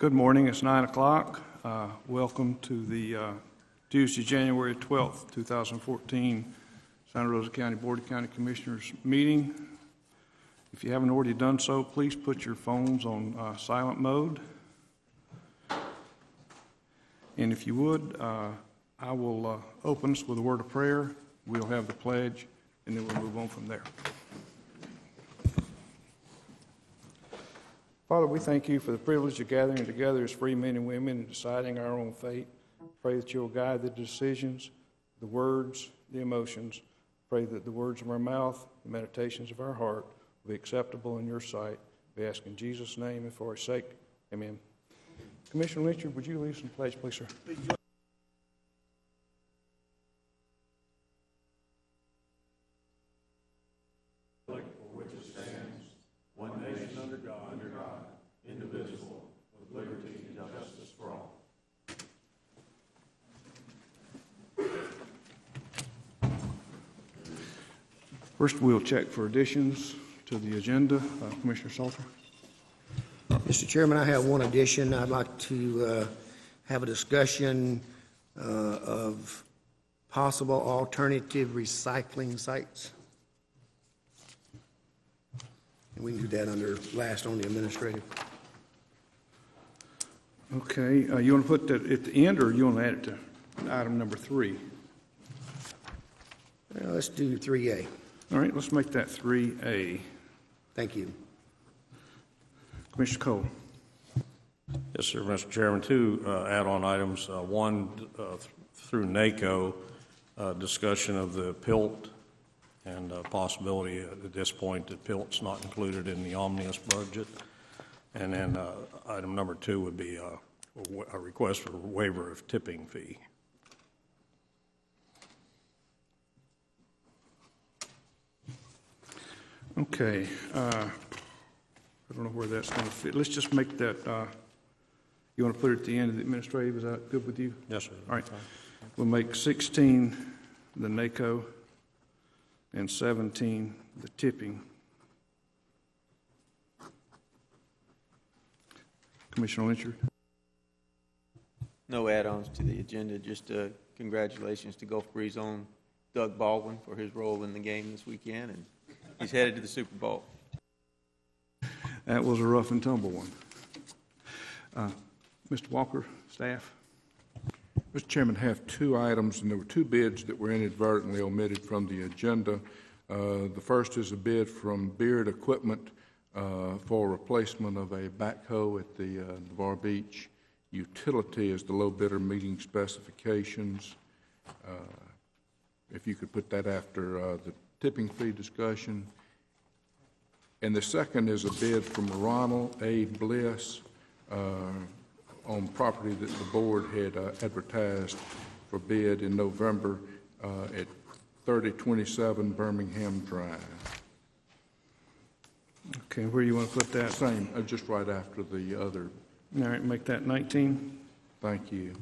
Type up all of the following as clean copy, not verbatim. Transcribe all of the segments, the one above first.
Good morning. It's 9 o'clock. Welcome to the Tuesday, January 12th, 2014 Santa Rosa County Board of County Commissioners meeting. If you haven't already done so, please put your phones on silent mode. And if you would, I will open us with a word of prayer. We'll have the pledge, and then we'll move on from there. Father, we thank you for the privilege of gathering together as free men and women and deciding our own fate. Pray that you'll guide the decisions, the words, the emotions. Pray that the words of our mouth, the meditations of our heart will be acceptable in your sight. We ask in Jesus' name and for our sake. Amen. Commissioner Lynchard, would you lead us in pledge, please, sir? First, we'll check for additions to the agenda. Commissioner Salter. Mr. Chairman, I have one addition. I'd like to have a discussion of possible alternative recycling sites. And we can do that under last on the administrative. Okay. You want to put that at the end, or you want to add it to item number 3? Well, let's do 3A. All right, let's make that 3A. Thank you. Commissioner Cole. Yes, sir, Mr. Chairman. 2 add-on items. One through NACO, discussion of the PILT and possibility at this point that PILT's not included in the omnibus budget. And then item number 2 would be a request for waiver of tipping fee. Okay, I don't know where that's going to fit. Let's just make that, you want to put it at the end of the administrative? Is that good with you? Yes, sir. All right. We'll make 16 the NACO and 17 the tipping. Commissioner Lynchard. No add-ons to the agenda, just congratulations to Gulf Breeze on Doug Baldwin for his role in the game this weekend, and he's headed to the Super Bowl. That was a rough and tumble one. Mr. Walker, staff. Mr. Chairman, I have 2 items, and there were 2 bids that were inadvertently omitted from the agenda. The first is a bid from Beard Equipment for replacement of a backhoe at the Navarre Beach utility as the low bidder meeting specifications. If you could put that after the tipping fee discussion. And the second is a bid from Ronald A. Bliss on property that the board had advertised for bid in November at 3027 Birmingham Drive. Okay, where do you want to put that? Same, just right after the other. All right, make that 19. Thank you.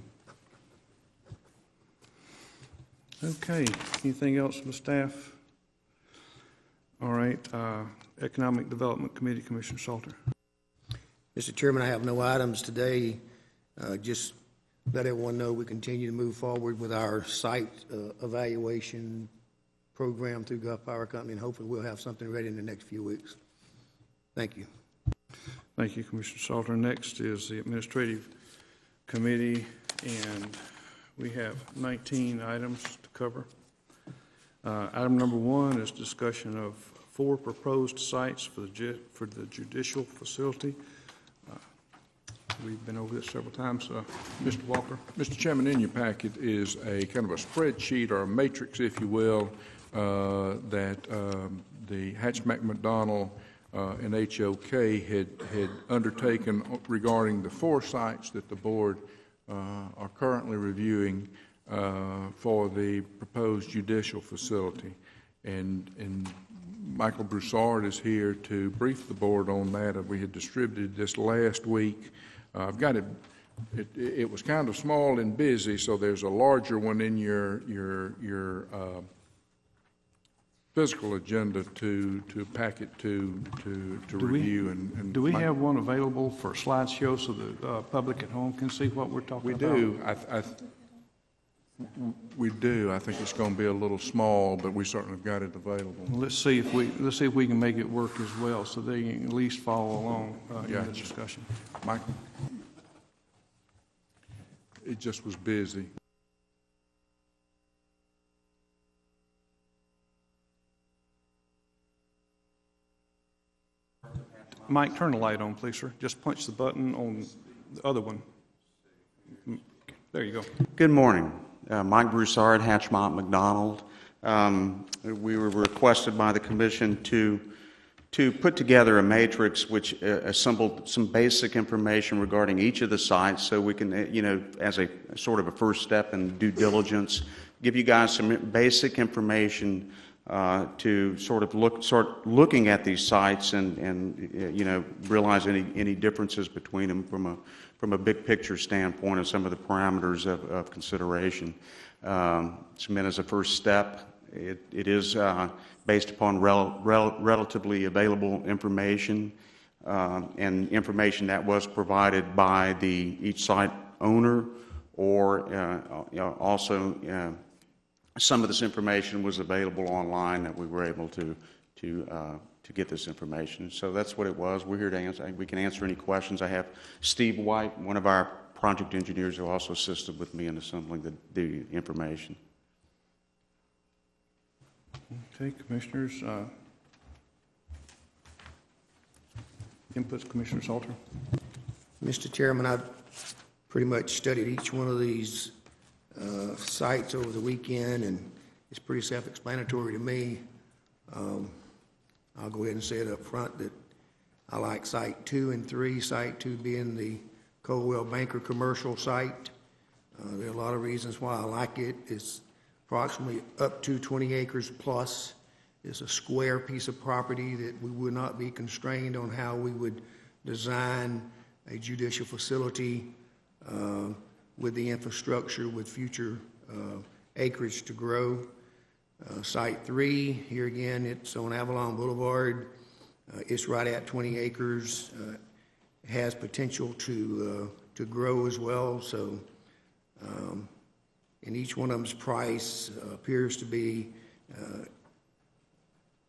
Okay, anything else from the staff? All right, Economic Development Committee, Commissioner Salter. Mr. Chairman, I have no items today. Just let everyone know we continue to move forward with our site evaluation program through Gulf Power Company, and hopefully we'll have something ready in the next few weeks. Thank you. Thank you, Commissioner Salter. Next is the Administrative Committee, and we have 19 items to cover. Item number 1 is discussion of 4 proposed sites for the judicial facility. We've been over this several times. Mr. Walker. Mr. Chairman, in your packet is a kind of a spreadsheet or a matrix, if you will, that the Hatchmack-McDonald and HOK had undertaken regarding the 4 sites that the board are currently reviewing for the proposed judicial facility. And Michael Broussard is here to brief the board on that. We had distributed this last week. I've got it. It was kind of small and busy, so there's a larger one in your physical agenda to pack it to review and. Do we have one available for slideshow so the public at home can see what we're talking We about? do. We do. I think it's going to be a little small, but we certainly have got it available. Let's see if we can make it work as well, so they can at least follow along in the Gotcha. discussion. Michael? It just was busy. Mike, turn the light on, please, sir. Just punch the button on the other one. There you go. Good morning. Mike Broussard, Hatchmont McDonald. We were requested by the commission to put together a matrix which assembled some basic information regarding each of the sites so we can, as a sort of a first step in due diligence, give you guys some basic information to start looking at these sites and realize any differences between them from a big picture standpoint of some of the parameters of consideration. It's meant as a first step. It is based upon relatively available information and information that was provided by each site owner, or also some of this information was available online that we were able to get this information. So that's what it was. We're here to answer. We can answer any questions. I have Steve White, one of our project engineers, who also assisted with me in assembling the information. Okay, commissioners. Inputs, Commissioner Salter. Mr. Chairman, I pretty much studied each one of these sites over the weekend, and it's pretty self-explanatory to me. I'll go ahead and say it up front that I like Site 2 and 3, Site 2 being the Coldwell Banker commercial site. There are a lot of reasons why I like it. It's approximately up to 20 acres plus. It's a square piece of property that we would not be constrained on how we would design a judicial facility with the infrastructure, with future acreage to grow. Site 3, here again, it's on Avalon Boulevard. It's right at 20 acres. It has potential to grow as well. So, and each one of them's price appears to be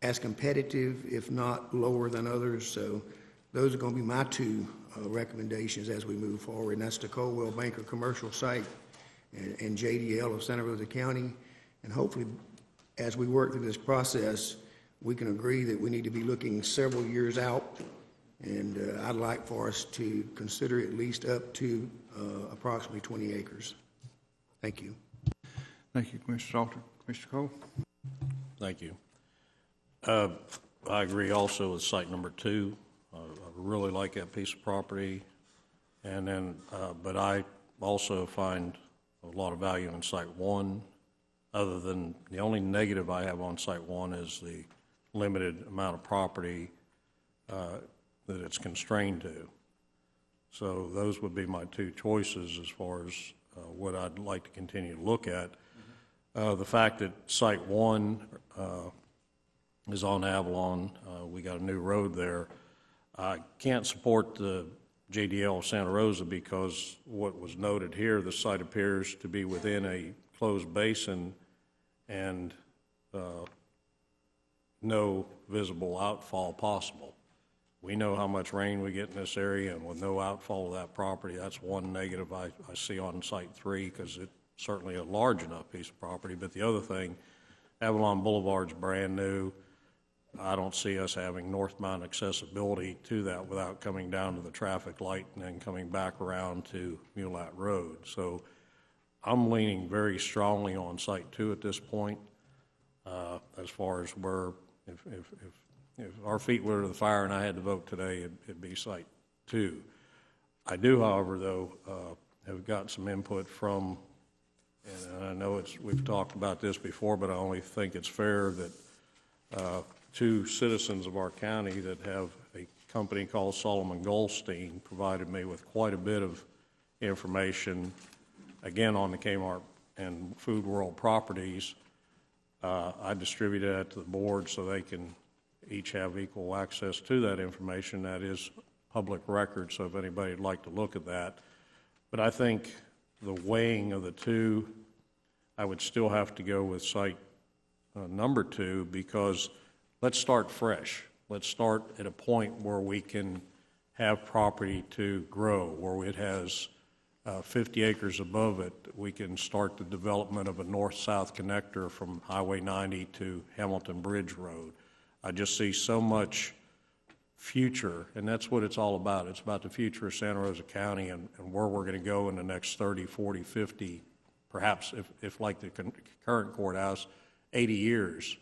as competitive, if not lower than others. So those are going to be my two recommendations as we move forward, and that's the Coldwell Banker commercial site and JDL of Santa Rosa County. And hopefully, as we work through this process, we can agree that we need to be looking several years out, and I'd like for us to consider at least up to approximately 20 acres. Thank you. Thank you, Commissioner Salter. Commissioner Cole? Thank you. I agree also with site number 2. I really like that piece of property, and then, but I also find a lot of value in site 1. Other than the only negative I have on site 1 is the limited amount of property that it's constrained to. So those would be my two choices as far as what I'd like to continue to look at. The fact that site 1 is on Avalon, we got a new road there. I can't support the JDL of Santa Rosa because what was noted here, the site appears to be within a closed basin and no visible outfall possible. We know how much rain we get in this area, and with no outfall of that property, that's one negative I see on site 3, because it's certainly a large enough piece of property. But the other thing, Avalon Boulevard's brand new. I don't see us having northbound accessibility to that without coming down to the traffic light and then coming back around to Mulat Road. So I'm leaning very strongly on site 2 at this point, as far as where, if our feet were to the fire and I had to vote today, it'd be site 2. I do, however, though, have got some input from, and I know we've talked about this before, but I only think it's fair that 2 citizens of our county that have a company called Solomon Goldstein provided me with quite a bit of information, again, on the Kmart and Food World properties, I distributed that to the board so they can each have equal access to that information. That is public record, so if anybody would like to look at that. But I think the weighing of the two, I would still have to go with site number 2, because let's start fresh. Let's start at a point where we can have property to grow, where it has 50 acres above it. We can start the development of a north-south connector from Highway 90 to Hamilton Bridge Road. I just see so much future, and that's what it's all about. It's about the future of Santa Rosa County and where we're going to go in the next 30, 40, 50, perhaps if like the current courthouse, 80 years.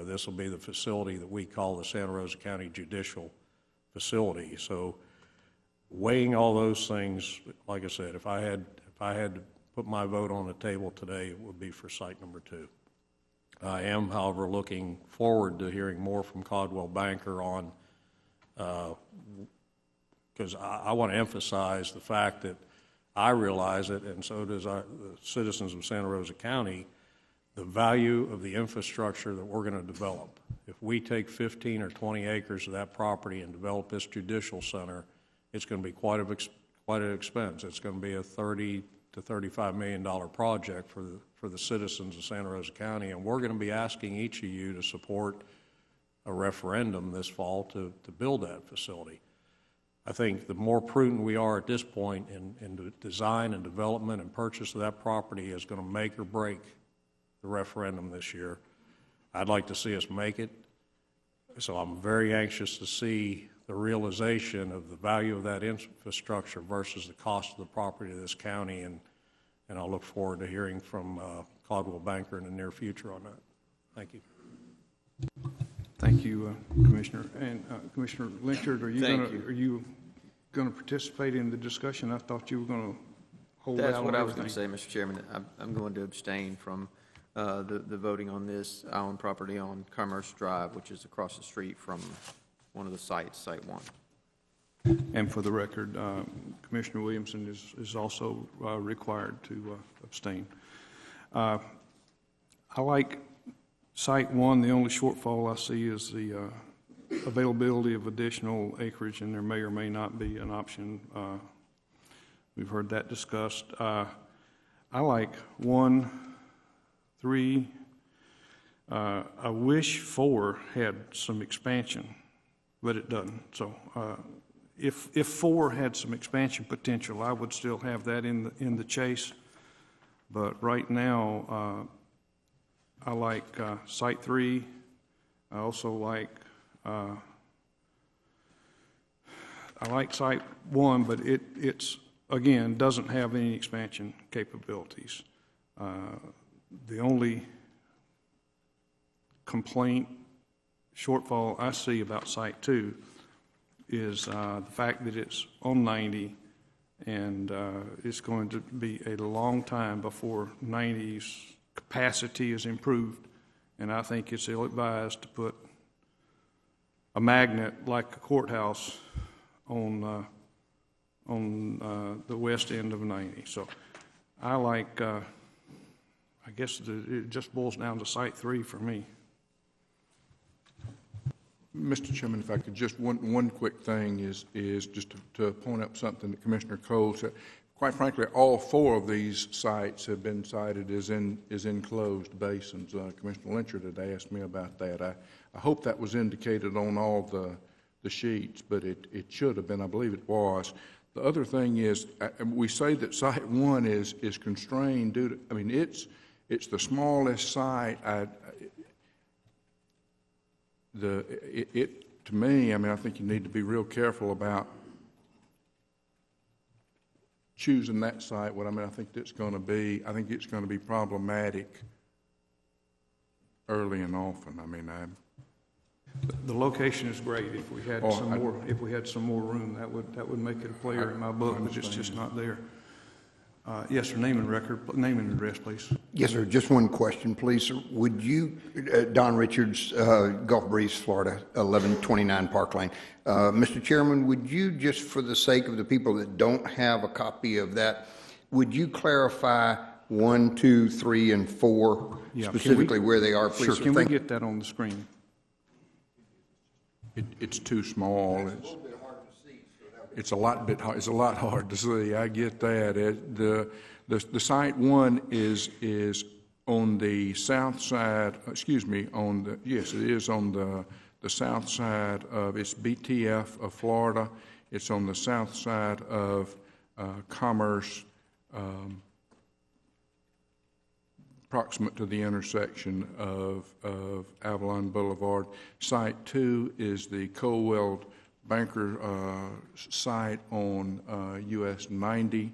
This will be the facility that we call the Santa Rosa County Judicial Facility. So weighing all those things, like I said, if I had to put my vote on the table today, it would be for site number 2. I am, however, looking forward to hearing more from Caldwell Banker on, because I want to emphasize the fact that I realize it, and so does the citizens of Santa Rosa County, the value of the infrastructure that we're going to develop. If we take 15 or 20 acres of that property and develop this judicial center, it's going to be quite an expense. It's going to be a $30 to $35 million project for the citizens of Santa Rosa County, and we're going to be asking each of you to support a referendum this fall to build that facility. I think the more prudent we are at this point in the design and development and purchase of that property is going to make or break the referendum this year. I'd like to see us make it, so I'm very anxious to see the realization of the value of that infrastructure versus the cost of the property of this county, and I'll look forward to hearing from Caldwell Banker in the near future on that. Thank you. Thank you, Commissioner. And Commissioner Lynchard, are you going to participate in the discussion? I thought you were going to hold out on everything. That's what I was going to say, Mr. Chairman. I'm going to abstain from the voting on this. I own property on Commerce Drive, which is across the street from one of the sites, Site 1. And for the record, Commissioner Williamson is also required to abstain. I like Site 1. The only shortfall I see is the availability of additional acreage, and there may or may not be an option. We've heard that discussed. I like 1, 3. I wish 4 had some expansion, but it doesn't. So if 4 had some expansion potential, I would still have that in the chase. But right now, I like Site 3. I also like Site 1, but it's again doesn't have any expansion capabilities. The only complaint shortfall I see about Site 2 is the fact that it's on 90, and it's going to be a long time before 90's capacity is improved, and I think it's ill-advised to put a magnet like a courthouse on the west end of 90. So I like, I guess it just boils down to Site 3 for me. Mr. Chairman, if I could, just one quick thing is just to point up something that Commissioner Cole said. Quite frankly, all 4 of these sites have been cited as enclosed basins. Commissioner Lynchard had asked me about that. I hope that was indicated on all the sheets, but it should have been. I believe it was. The other thing is, we say that Site 1 is constrained due to, I mean, it's the smallest site. To me, I mean, I think you need to be real careful about choosing that site. What I mean, I think it's going to be problematic early and often. I mean, the location is great. If we had some more room, that would make it a player in my book, but it's just not there. Yes, sir. Name and address, please. Yes, sir. Just one question, please. Sir. Would you, Don Richards, Gulf Breeze, Florida, 1129 Park Lane. Mr. Chairman, would you, just for the sake of the people that don't have a copy of that, would you clarify 1, 2, 3, and 4, Yeah, can we- specifically where they are, please? Sure, sir? can we Thank you. get that on the screen? It's too small. It's a lot hard to see. I get that. The site one is on the south side, yes, it is on the south side of, it's BTF of Florida. It's on the south side of Commerce, proximate to the intersection of Avalon Boulevard. Site 2 is the Colwell Banker site on US 90,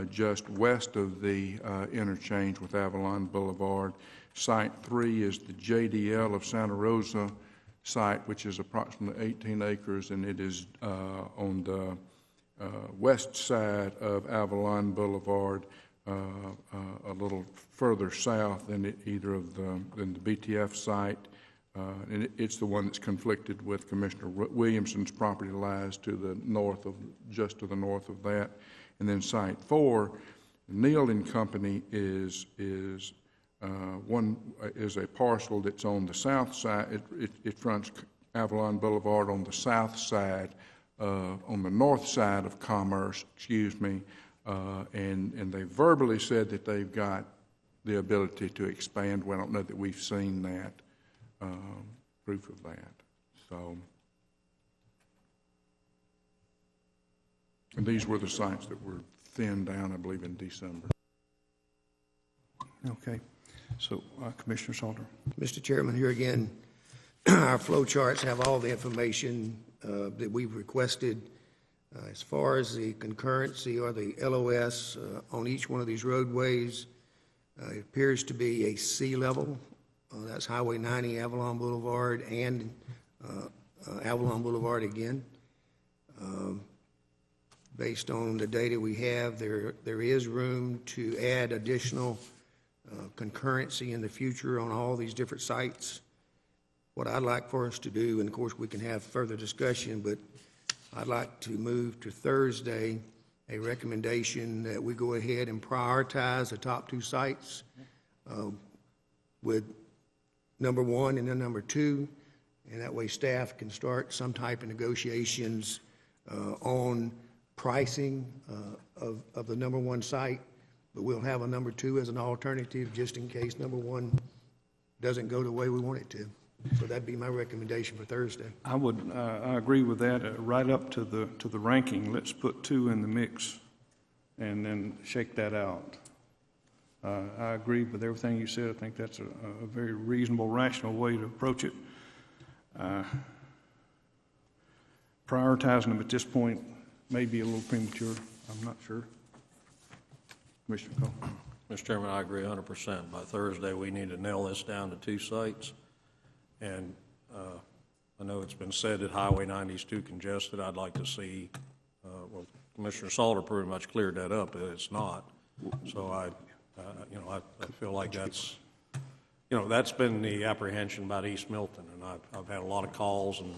just west of the interchange with Avalon Boulevard. Site 3 is the JDL of Santa Rosa site, which is approximately 18 acres, and it is on the west side of Avalon Boulevard, a little further south than either of than the BTF site. And it's the one that's conflicted with Commissioner Williamson's property lies to the north of, just to the north of that. And then Site 4, Neal and Company is a parcel that's on the south side. It fronts Avalon Boulevard on the south side, on the north side of Commerce, and they verbally said that they've got the ability to expand. Well, I don't know that we've seen that, proof of that. So, and these were the sites that were thinned down, I believe, in December. Okay. So, Commissioner Salter. Mr. Chairman, here again, our flow charts have all the information that we've requested. As far as the concurrency or the LOS on each one of these roadways, it appears to be a C level. That's Highway 90, Avalon Boulevard, and Avalon Boulevard again. Based on the data we have, there is room to add additional concurrency in the future on all these different sites. What I'd like for us to do, and of course we can have further discussion, but I'd like to move to Thursday a recommendation that we go ahead and prioritize the top 2 sites with number 1 and then number 2, and that way staff can start some type of negotiations on pricing of the number 1 site, but we'll have a number 2 as an alternative just in case number 1 doesn't go the way we want it to. So that'd be my recommendation for Thursday. I agree with that. Right up to the ranking, let's put 2 in the mix and then shake that out. I agree with everything you said. I think that's a very reasonable, rational way to approach it. Prioritizing them at this point may be a little premature. I'm not sure. Commissioner Cole. Mr. Chairman, I agree 100%. By Thursday, we need to nail this down to 2 sites. And I know it's been said that Highway 90 is too congested. I'd like to see, well, Commissioner Salter pretty much cleared that up, but it's not. So I feel like that's, that's been the apprehension about East Milton, and I've had a lot of calls, and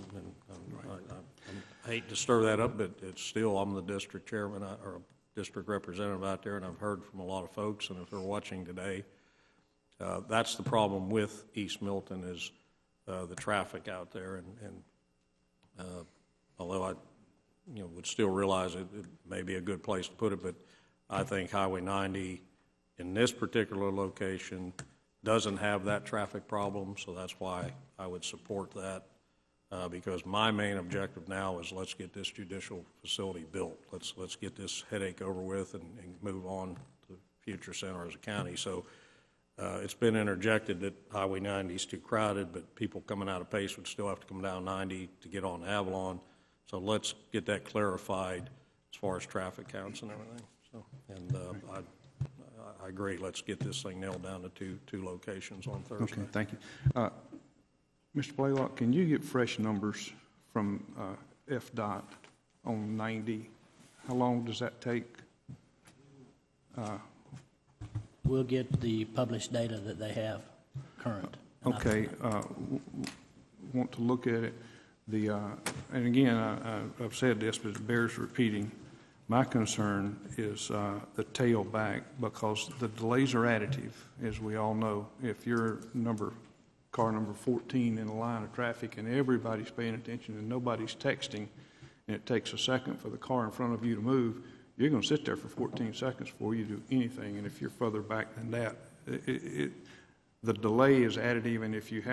I hate to stir that up, but it's still, I'm the district chairman or a district representative out there, and I've heard from a lot of folks, and if they're watching today, that's the problem with East Milton is the traffic out there, and although I would still realize it may be a good place to put it, but I think Highway 90 in this particular location doesn't have that traffic problem, so that's why I would support that, because my main objective now is let's get this judicial facility built. Let's get this headache over with and move on to the future center as a county. So it's been interjected that Highway 90 is too crowded, but people coming out of Pace would still have to come down 90 to get on Avalon. So let's get that clarified as far as traffic counts and everything. So, and I agree. Let's get this thing nailed down to two locations on Thursday. Okay, thank you. Mr. Blaylock, can you get fresh numbers from FDOT on 90? How long does that take? We'll get the published data that they have current. Okay, want to look at it. And again, I've said this, but it bears repeating. My concern is the tailback, because the delays are additive, as we all know. If you're car number 14 in a line of traffic and everybody's paying attention and nobody's texting, and it takes a second for the car in front of you to move, you're going to sit there for 14 seconds before you do anything. And if you're further back than that, the delay is additive, and if you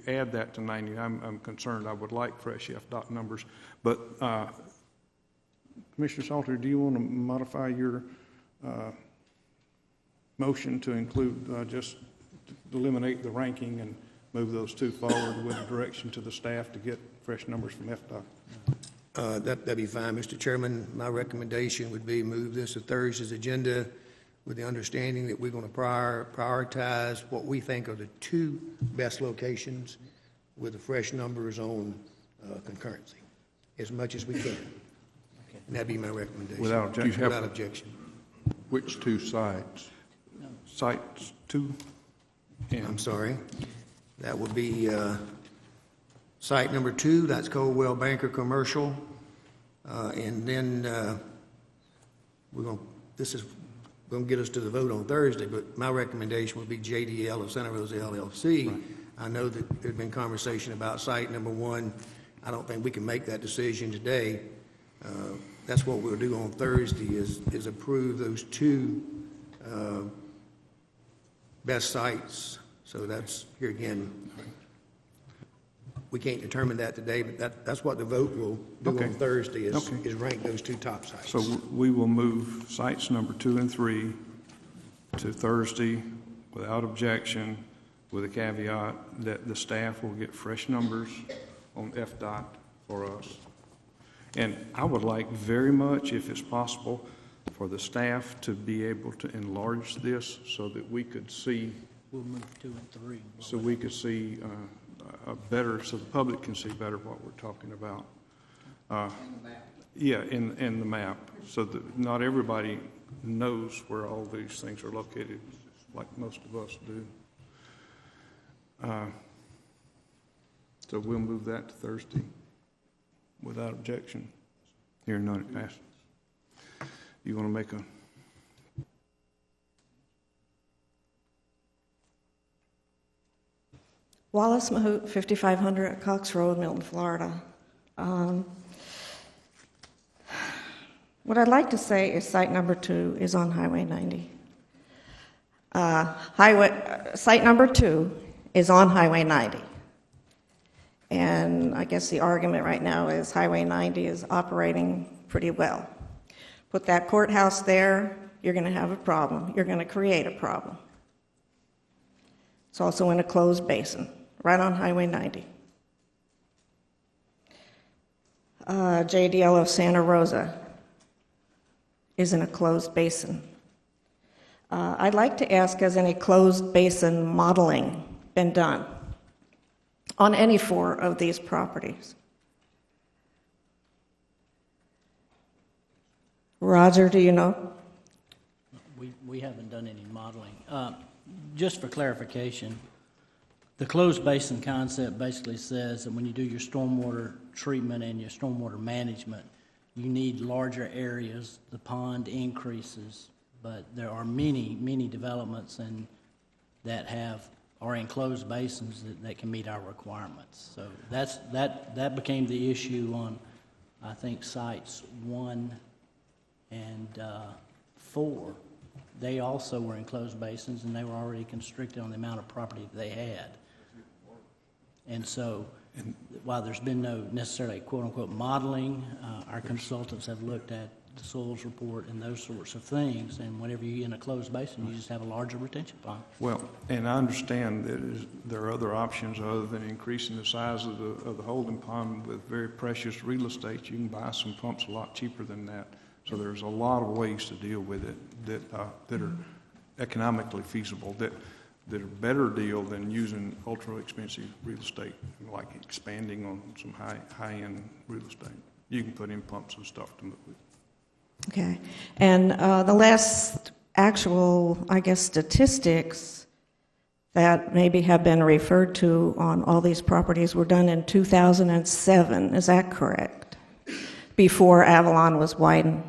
add that to 90, I'm concerned. I would like fresh FDOT numbers. But Commissioner Salter, do you want to modify your motion to include just eliminate the ranking and move those two forward with a direction to the staff to get fresh numbers from FDOT? That'd be fine, Mr. Chairman. My recommendation would be move this to Thursday's agenda with the understanding that we're going to prioritize what we think are the two best locations with the fresh numbers on concurrency as much as we can. And that'd be my recommendation. Without objection? Without objection. Which two sites? Sites 2 and... I'm sorry. That would be site number 2, that's Coldwell Banker Commercial. And then this is going to get us to the vote on Thursday, but my recommendation would be JDL of Santa Rosa LLC. Right. I know that there's been conversation about site number 1. I don't think we can make that decision today. That's what we'll do on Thursday is approve those two best sites. So that's, here again, we can't determine that today, but that's what the vote will do on Thursday is rank those two top sites. So we will move sites number 2 and 3 to Thursday without objection, with a caveat that the staff will get fresh numbers on FDOT for us. And I would like very much, if it's possible, for the staff to be able to enlarge this so that we could see. We'll move 2 and 3. So we could see better, so the public can see better what we're talking about. Yeah, in the map, so that not everybody knows where all these things are located, like most of us do. So we'll move that to Thursday without objection. Hearing none, it passes. You want to make a... Wallace Mahout, 5500 Cox Road, Milton, Florida. What I'd like to say is site number 2 is on Highway 90. Site number 2 is on Highway 90. And I guess the argument right now is Highway 90 is operating pretty well. Put that courthouse there, you're going to have a problem. You're going to create a problem. It's also in a closed basin, right on Highway 90. JDL of Santa Rosa is in a closed basin. I'd like to ask, has any closed basin modeling been done on any 4 of these properties? Roger, do you know? We haven't done any modeling. Just for clarification, the closed basin concept basically says that when you do your stormwater treatment and your stormwater management, you need larger areas. The pond increases, but there are many developments that are in closed basins that can meet our requirements. So that became the issue on, I think, sites 1 and 4. They also were in closed basins, and they were already constricted on the amount of property they had. And so, while there's been no necessarily quote-unquote modeling, our consultants have looked at the soils report and those sorts of things, and whenever you're in a closed basin, you just have a larger retention pond. Well, and I understand that there are other options other than increasing the size of the holding pond with very precious real estate. You can buy some pumps a lot cheaper than that. So there's a lot of ways to deal with it that are economically feasible, that are a better deal than using ultra-expensive real estate, like expanding on some high-end real estate. You can put in pumps and stuff to move it. Okay. And the last actual, I guess, statistics that maybe have been referred to on all these properties were done in 2007. Is that correct? before Avalon was widened.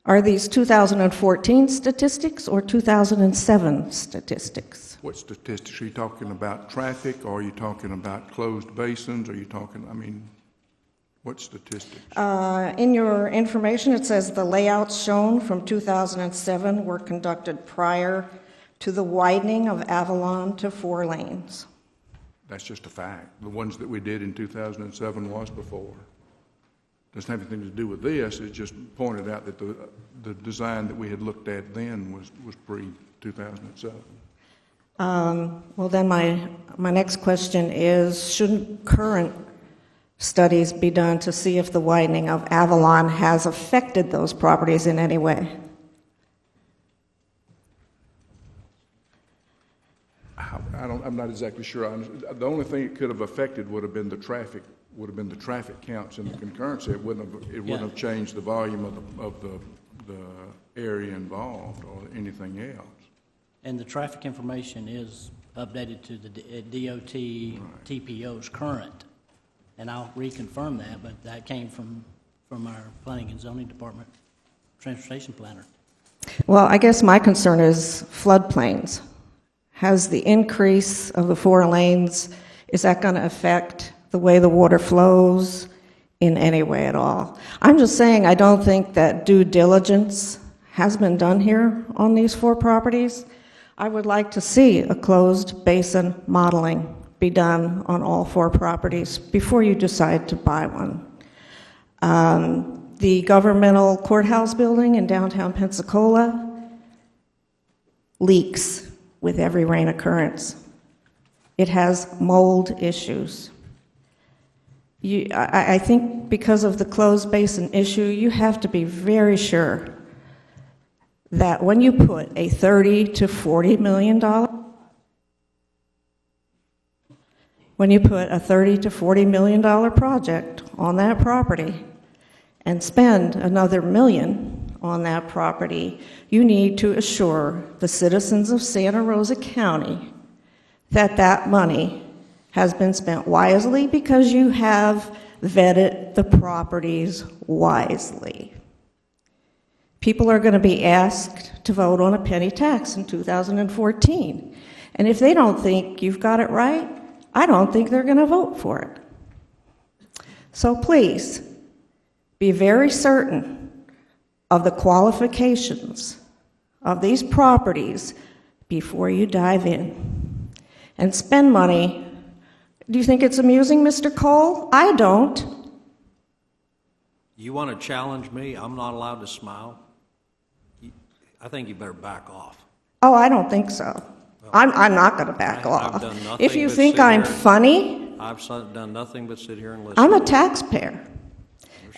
Are these 2014 statistics or 2007 statistics? What statistics? Are you talking about traffic, or are you talking about closed basins? Are you talking, I mean, what statistics? In your information, it says the layouts shown from 2007 were conducted prior to the widening of Avalon to 4 lanes. That's just a fact. The ones that we did in 2007 was before. Doesn't have anything to do with this. It just pointed out that the design that we had looked at then was pre-2007. Well, then my next question is, shouldn't current studies be done to see if the widening of Avalon has affected those properties in any way? I'm not exactly sure. The only thing it could have affected would have been the traffic counts in the concurrency. It wouldn't have changed the volume of the area involved or anything else. And the traffic information is updated to the DOT TPO's current, and I'll reconfirm that, but that came from our Planning and Zoning Department transportation planner. Well, I guess my concern is floodplains. Has the increase of the 4 lanes, is that going to affect the way the water flows in any way at all? I'm just saying I don't think that due diligence has been done here on these 4 properties. I would like to see a closed basin modeling be done on all 4 properties before you decide to buy one. The governmental courthouse building in downtown Pensacola leaks with every rain occurrence. It has mold issues. I think because of the closed basin issue, you have to be very sure that when you put a $30 to $40 million project on that property and spend another $1 million on that property, you need to assure the citizens of Santa Rosa County that that money has been spent wisely because you have vetted the properties wisely. People are going to be asked to vote on a penny tax in 2014. And if they don't think you've got it right, I don't think they're going to vote for it. So please, be very certain of the qualifications of these properties before you dive in and spend money. Do you think it's amusing, Mr. Cole? I don't. You want to challenge me? I'm not allowed to smile? I think you better back off. Oh, I don't think so. I'm not going to back off. If you think I'm funny, I've done nothing but sit here and listen. I'm a taxpayer,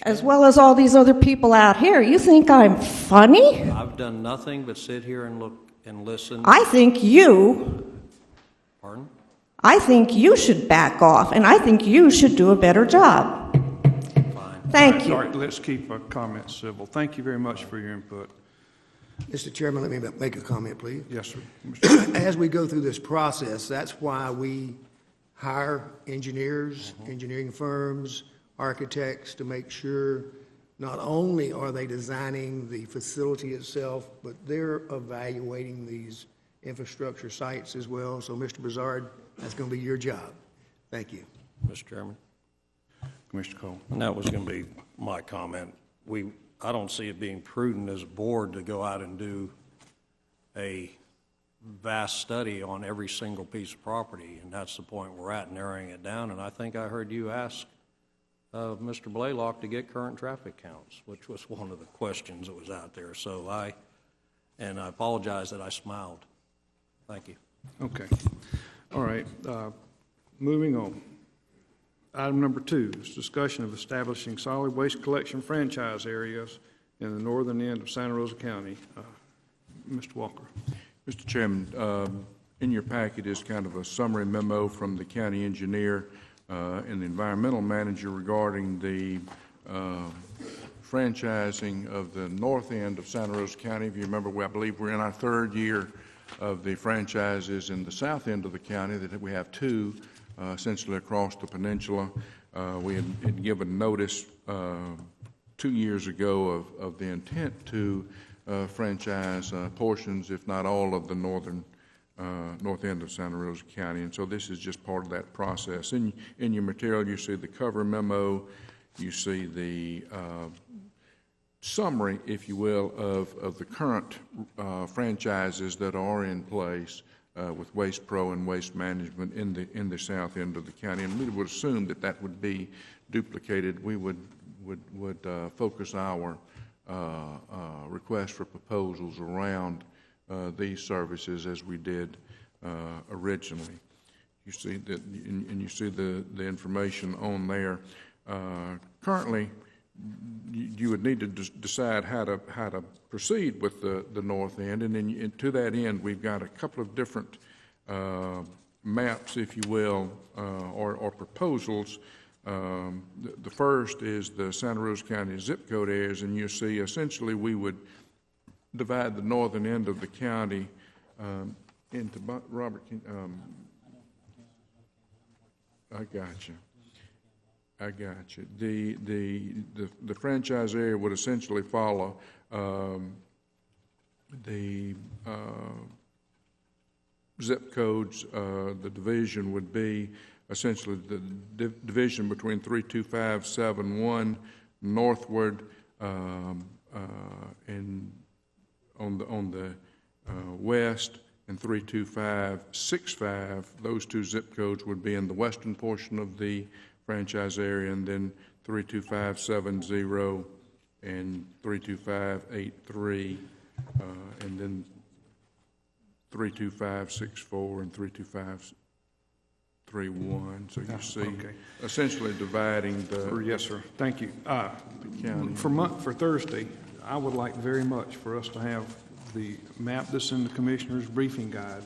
as well as all these other people out here. You think I'm funny? I've done nothing but sit here and look and listen. I think you... Pardon? I think you should back off, and I think you should do a better job. Fine. Thank you. All right, let's keep our comments civil. Thank you very much for your input. Mr. Chairman, let me make a comment, please. Yes, sir. As we go through this process, that's why we hire engineers, engineering firms, architects, to make sure not only are they designing the facility itself, but they're evaluating these infrastructure sites as well. So, Mr. Broussard, that's going to be your job. Thank you. Mr. Chairman. Commissioner Cole. And that was going to be my comment. I don't see it being prudent as a board to go out and do a vast study on every single piece of property, and that's the point we're at, narrowing it down. And I think I heard you ask Mr. Blaylock to get current traffic counts, which was one of the questions that was out there. So I apologize that I smiled. Thank you. Okay. All right. Moving on. Item number 2 is discussion of establishing solid waste collection franchise areas in the northern end of Santa Rosa County. Mr. Walker. Mr. Chairman, in your packet is kind of a summary memo from the county engineer and the environmental manager regarding the franchising of the north end of Santa Rosa County. If you remember, I believe we're in our 3rd year of the franchises in the south end of the county, that we have 2 essentially across the peninsula. We had given notice 2 years ago of the intent to franchise portions, if not all, of the north end of Santa Rosa County, and so this is just part of that process. In your material, you see the cover memo, you see the summary, if you will, of the current franchises that are in place with Waste Pro and Waste Management in the south end of the county, and we would assume that that would be duplicated. We would focus our request for proposals around these services as we did originally. You see that, and you see the information on there. Currently, you would need to decide how to proceed with the north end, and then to that end, we've got a couple of different maps, if you will, or proposals. The first is the Santa Rosa County zip code areas, and you see essentially we would divide the northern end of the county into, Robert, I got you. The franchise area would essentially follow the zip codes. The division would be essentially the division between 32571 northward and on the west, and 32565. Those two zip codes would be in the western portion of the franchise area, and then 32570 and 32583, and then 32564 and 32531. So you see, essentially dividing the. Yes, sir. Thank you. county. For Thursday, I would like very much for us to have the map that's in the Commissioner's briefing guide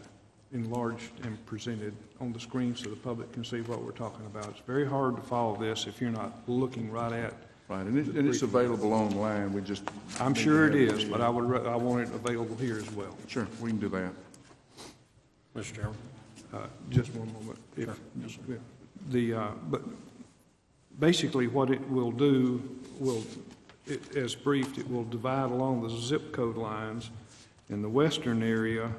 enlarged and presented on the screen so the public can see what we're talking about. It's very hard to follow this if you're not looking right at. Right, and it's available online. We just. I'm sure it is, but I want it available here as well. Sure, we can do that. Mr. Chairman? Just one moment. But basically what it will do, as briefed, it will divide along the zip code lines. In the western area,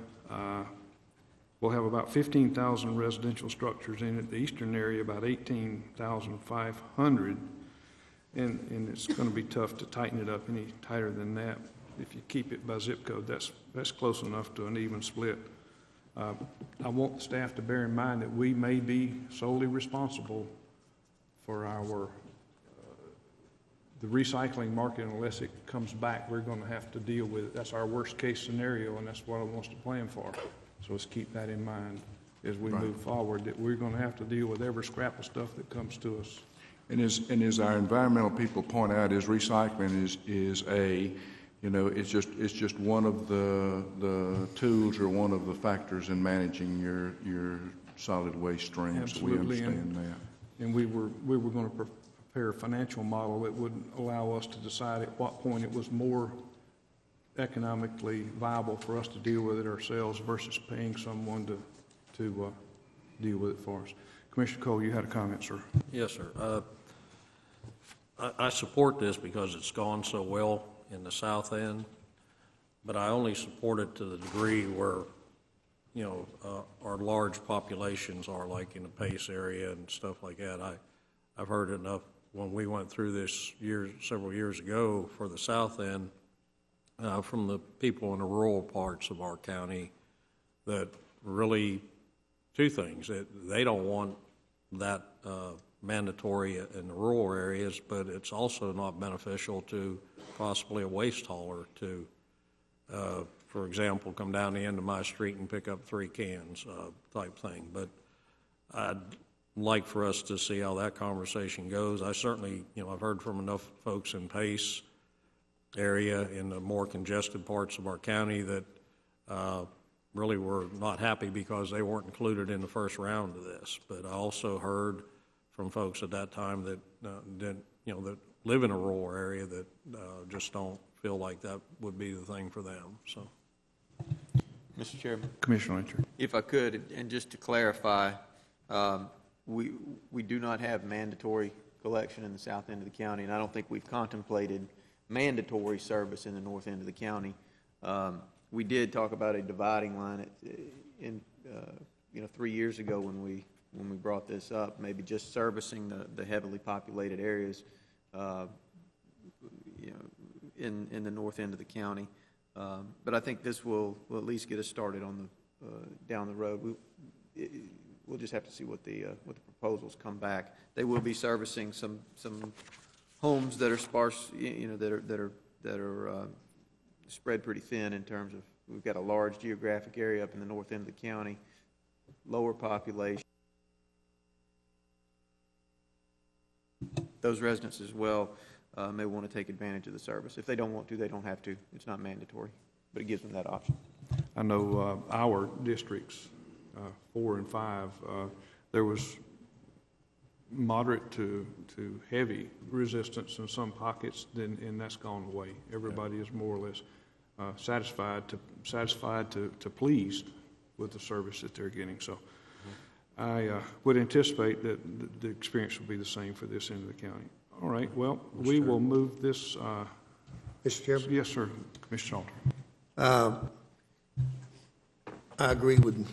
we'll have about 15,000 residential structures in it. The eastern area, about 18,500. And it's going to be tough to tighten it up any tighter than that. If you keep it by zip code, that's close enough to an even split. I want the staff to bear in mind that we may be solely responsible for the recycling market. Unless it comes back, we're going to have to deal with it. That's our worst case scenario, and that's what I want us to plan for. So let's keep that in mind as we move forward, that we're going to have to deal with every scrap of stuff that comes to us. And as our environmental people point out, is recycling is a, it's just one of the tools or one of the factors in managing your solid waste streams. Absolutely. We understand that. And we were going to prepare a financial model that would allow us to decide at what point it was more economically viable for us to deal with it ourselves versus paying someone to deal with it for us. Commissioner Cole, you had a comment, sir. Yes, sir. I support this because it's gone so well in the south end, but I only support it to the degree where, our large populations are, like in the Pace area and stuff like that. I've heard enough when we went through this several years ago for the south end from the people in the rural parts of our county that really, two things, that they don't want that mandatory in the rural areas, but it's also not beneficial to possibly a waste hauler to, for example, come down the end of my street and pick up 3 cans type thing. But I'd like for us to see how that conversation goes. I certainly, I've heard from enough folks in Pace area in the more congested parts of our county that really were not happy because they weren't included in the first round of this. But I also heard from folks at that time that that live in a rural area that just don't feel like that would be the thing for them. So, Mr. Chairman, Commissioner Lyncher. if I could, and just to clarify, we do not have mandatory collection in the south end of the county, and I don't think we've contemplated mandatory service in the north end of the county. We did talk about a dividing line in 3 years ago when we brought this up, maybe just servicing the heavily populated areas, in the north end of the county. But I think this will at least get us started on the down the road. We'll just have to see what the proposals come back. They will be servicing some homes that are sparse, that are spread pretty thin in terms of, we've got a large geographic area up in the north end of the county, lower population. Those residents as well may want to take advantage of the service. If they don't want to, they don't have to. It's not mandatory, but it gives them that option. I know our districts, 4 and 5, there was moderate to heavy resistance in some pockets, and that's gone away. Everybody is more or less satisfied to pleased with the service that they're getting. So I would anticipate that the experience will be the same for this end of the county. All right, well, we will move this. Mr. Chairman? Yes, sir, Commissioner Salter. I agree with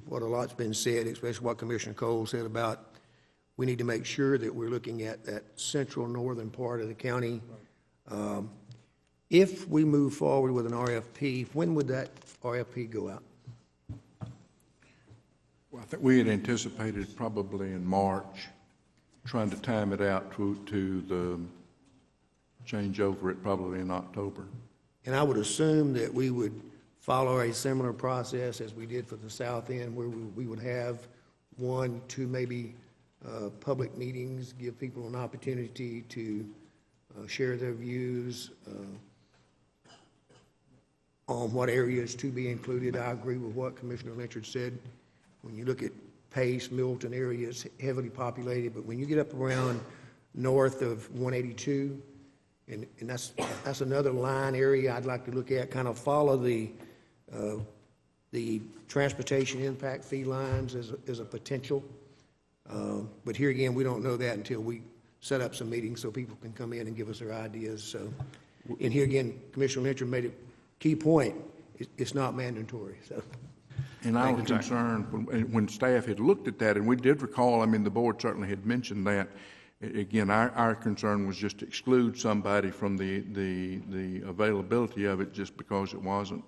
what a lot's been said, especially what Commissioner Cole said about we need to make sure that we're looking at that central northern part of the county. If we move forward with an RFP, when would that RFP go out? Well, I think we had anticipated probably in March, trying to time it out to the change over it probably in October. And I would assume that we would follow a similar process as we did for the south end, where we would have 1, 2 maybe public meetings, give people an opportunity to share their views on what areas to be included. I agree with what Commissioner Lynchard said. When you look at Pace, Milton areas, heavily populated, but when you get up around north of 182, and that's another line area I'd like to look at, kind of follow the transportation impact fee lines as a potential. But here again, we don't know that until we set up some meetings so people can come in and give us their ideas. So, and here again, Commissioner Lynchard made a key point. It's not mandatory. So. And I was concerned when staff had looked at that, and we did recall, I mean, the board certainly had mentioned that. Again, our concern was just to exclude somebody from the availability of it just because it wasn't.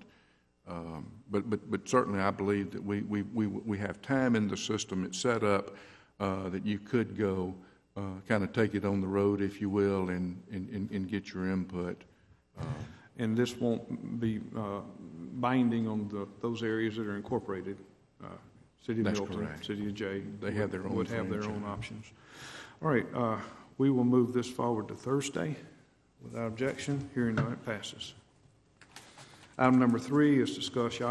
But certainly I believe that we have time in the system. It's set up that you could go kind of take it on the road, if you will, and get your input. And this won't be binding on those areas that are incorporated. City of Milton, correct. City of Jay. They have their own would have their franchise. own options. All right, we will move this forward to Thursday without objection. Hearing none, it passes. Item number 3 is discussion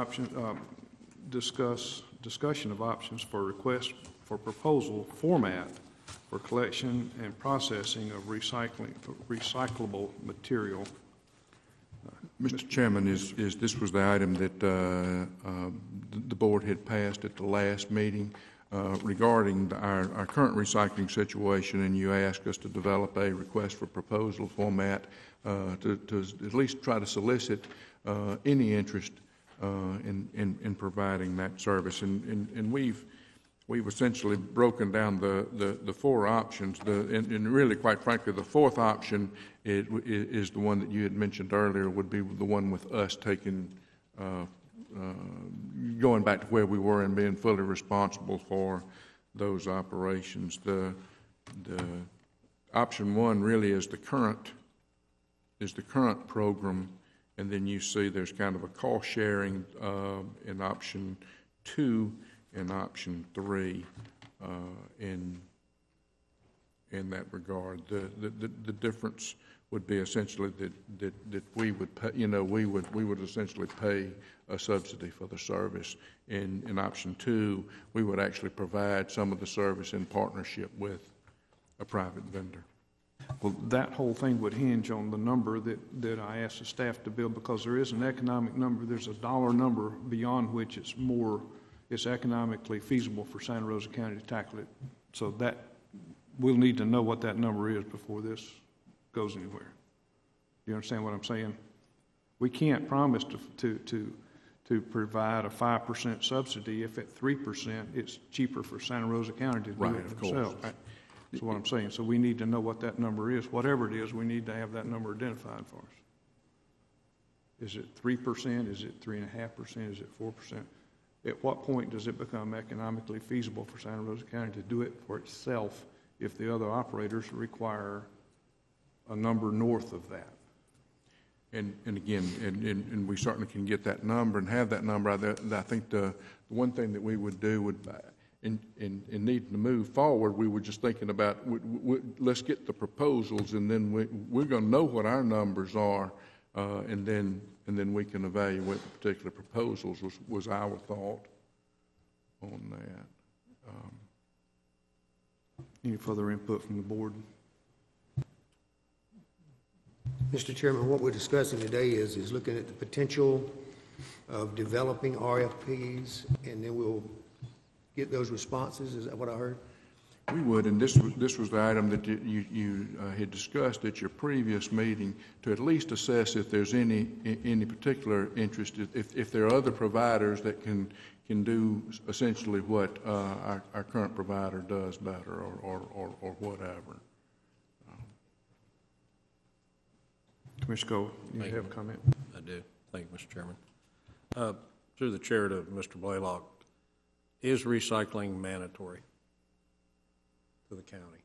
of options for request for proposal format for collection and processing of recyclable material. Mr. Chairman, this was the item that the board had passed at the last meeting regarding our current recycling situation, and you asked us to develop a request for proposal format to at least try to solicit any interest in providing that service. And we've essentially broken down the 4 options, and really, quite frankly, the 4th option is the one that you had mentioned earlier, would be the one with us taking, going back to where we were and being fully responsible for those operations. The option 1 really is the current program, and then you see there's kind of a cost sharing in option 2 and option 3 in that regard. The difference would be essentially that we would pay, we would essentially pay a subsidy for the service. In option 2, we would actually provide some of the service in partnership with a private vendor. Well, that whole thing would hinge on the number that I asked the staff to build, because there is an economic number. There's a dollar number beyond which it's it's economically feasible for Santa Rosa County to tackle it. So that, we'll need to know what that number is before this goes anywhere. You understand what I'm saying? We can't promise to provide a 5% subsidy if at 3% it's cheaper for Santa Rosa County to do Right, it of course. themselves. That's what I'm saying. So we need to know what that number is. Whatever it is, we need to have that number identified for us. Is it 3%? Is it 3.5%? Is it 4%? At what point does it become economically feasible for Santa Rosa County to do it for itself if the other operators require a number north of that? And again, and we certainly can get that number and have that number. I think the one thing that we would do would, in needing to move forward, we were just thinking about, let's get the proposals, and then we're going to know what our numbers are, and then we can evaluate the particular proposals, was our thought on that. Any further input from the board? Mr. Chairman, what we're discussing today is looking at the potential of developing RFPs, and then we'll get those responses. Is that what I heard? We would, and this was the item that you had discussed at your previous meeting, to at least assess if there's any particular interest, if there are other providers that can do essentially what our current provider does better, or whatever. Commissioner Cole, you Thank have you. a comment? I do. Thank you, Mr. Chairman. Through the chair to Mr. Blaylock, is recycling mandatory to the county?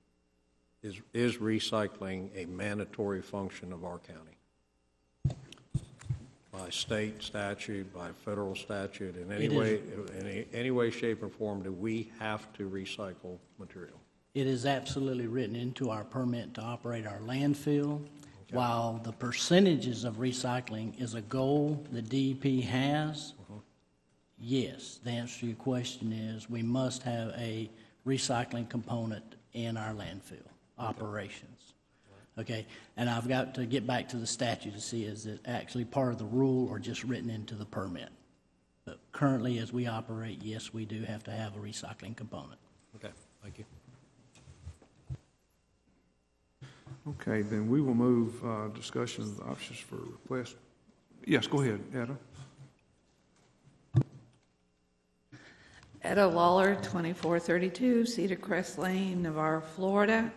Is recycling a mandatory function of our county? By state statute, by federal statute, in any way, shape, or form, do we have to recycle material? It is absolutely written into our permit to operate our landfill. While the percentages of recycling is a goal the DEP has, yes, the answer to your question is we must have a recycling component in our landfill operations. Okay, and I've got to get back to the statute to see is it actually part of the rule or just written into the permit. But currently, as we operate, yes, we do have to have a recycling component. Okay, thank you. Okay, then we will move discussion of the options for request. Yes, go ahead, Etta. Etta Lawler, 2432 Cedar Crest Lane, Navarre, Florida.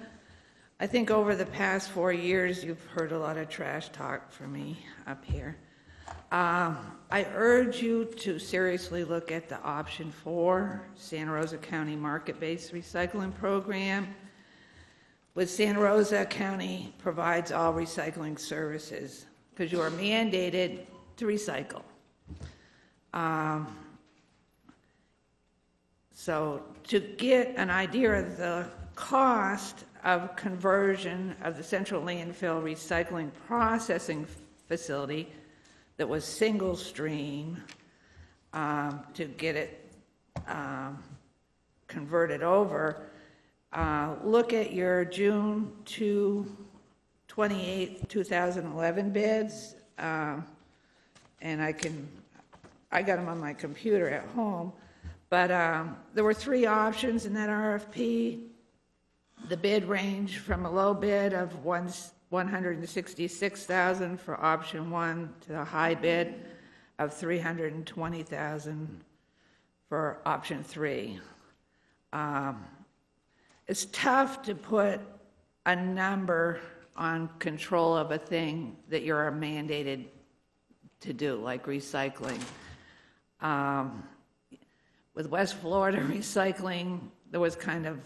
I think over the past 4 years, you've heard a lot of trash talk from me up here. I urge you to seriously look at the option 4, Santa Rosa County Market-Based Recycling Program. With Santa Rosa County provides all recycling services because you are mandated to recycle. So to get an idea of the cost of conversion of the central landfill recycling processing facility that was single stream to get it converted over, look at your June 28, 2011 bids, and I got them on my computer at home, but there were 3 options in that RFP. The bid ranged from a low bid of $166,000 for option 1 to a high bid of $320,000 for option 3. It's tough to put a number on control of a thing that you're mandated to do, like recycling. With West Florida recycling, there was kind of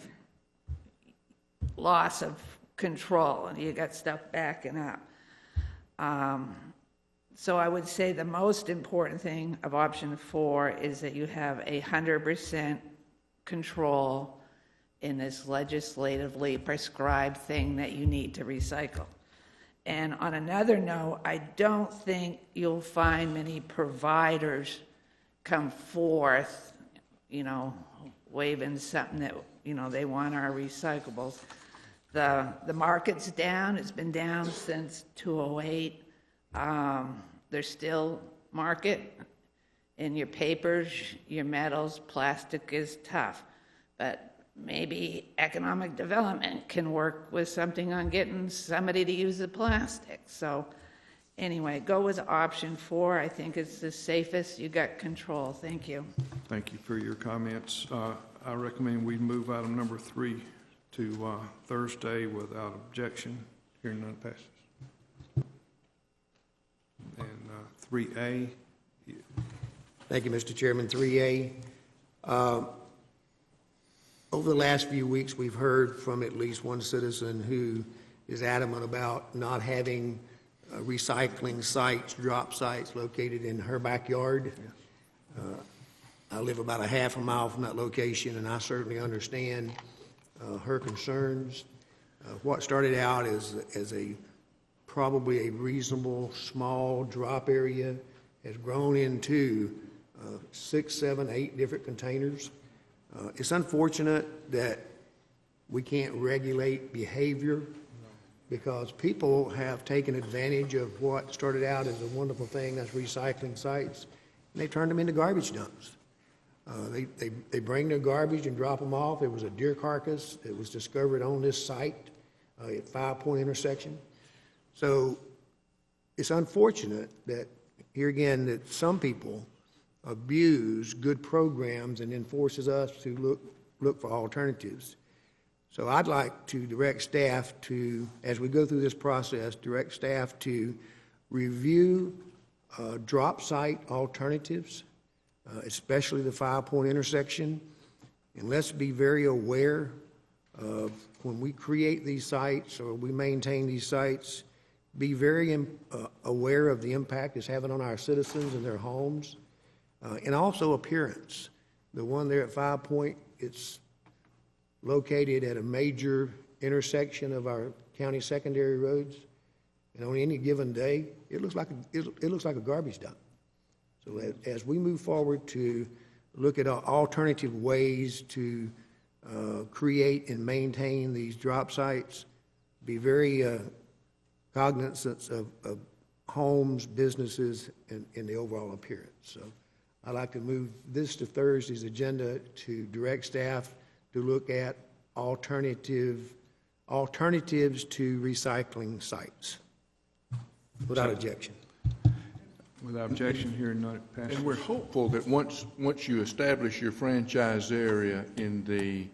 loss of control, and you got stuff backing up. So I would say the most important thing of option 4 is that you have 100% control in this legislatively prescribed thing that you need to recycle. And on another note, I don't think you'll find many providers come forth, waving something that, they want our recyclables. The market's down. It's been down since 2008. There's still market. in your papers, your metals, plastic is tough. But maybe economic development can work with something on getting somebody to use the plastic. So anyway, go with option 4. I think it's the safest. You got control. Thank you. Thank you for your comments. I recommend we move item number 3 to Thursday without objection. Hearing none passes. And 3A. Thank you, Mr. Chairman. 3A. Over the last few weeks, we've heard from at least one citizen who is adamant about not having recycling sites, drop sites located in her backyard. I live about a half a mile from that location, and I certainly understand her concerns. What started out as probably a reasonable small drop area has grown into 6, 7, 8 different containers. It's unfortunate that we can't regulate behavior because people have taken advantage of what started out as a wonderful thing, that's recycling sites, and they turned them into garbage dumps. They bring their garbage and drop them off. There was a deer carcass that was discovered on this site at 5 Point intersection. So it's unfortunate that, here again, that some people abuse good programs and then forces us to look for alternatives. So I'd like to direct staff to, as we go through this process, direct staff to review drop site alternatives, especially the 5 Point intersection. And let's be very aware of when we create these sites or we maintain these sites, be very aware of the impact it's having on our citizens and their homes, and also appearance. The one there at 5 Point, it's located at a major intersection of our county secondary roads, and on any given day, it looks like a garbage dump. So as we move forward to look at alternative ways to create and maintain these drop sites, be very cognizant of homes, businesses, and the overall appearance. So I'd like to move this to Thursday's agenda to direct staff to look at alternatives to recycling sites. Without objection. Without objection, hearing none, it passes. And we're hopeful that once you establish your franchise area in the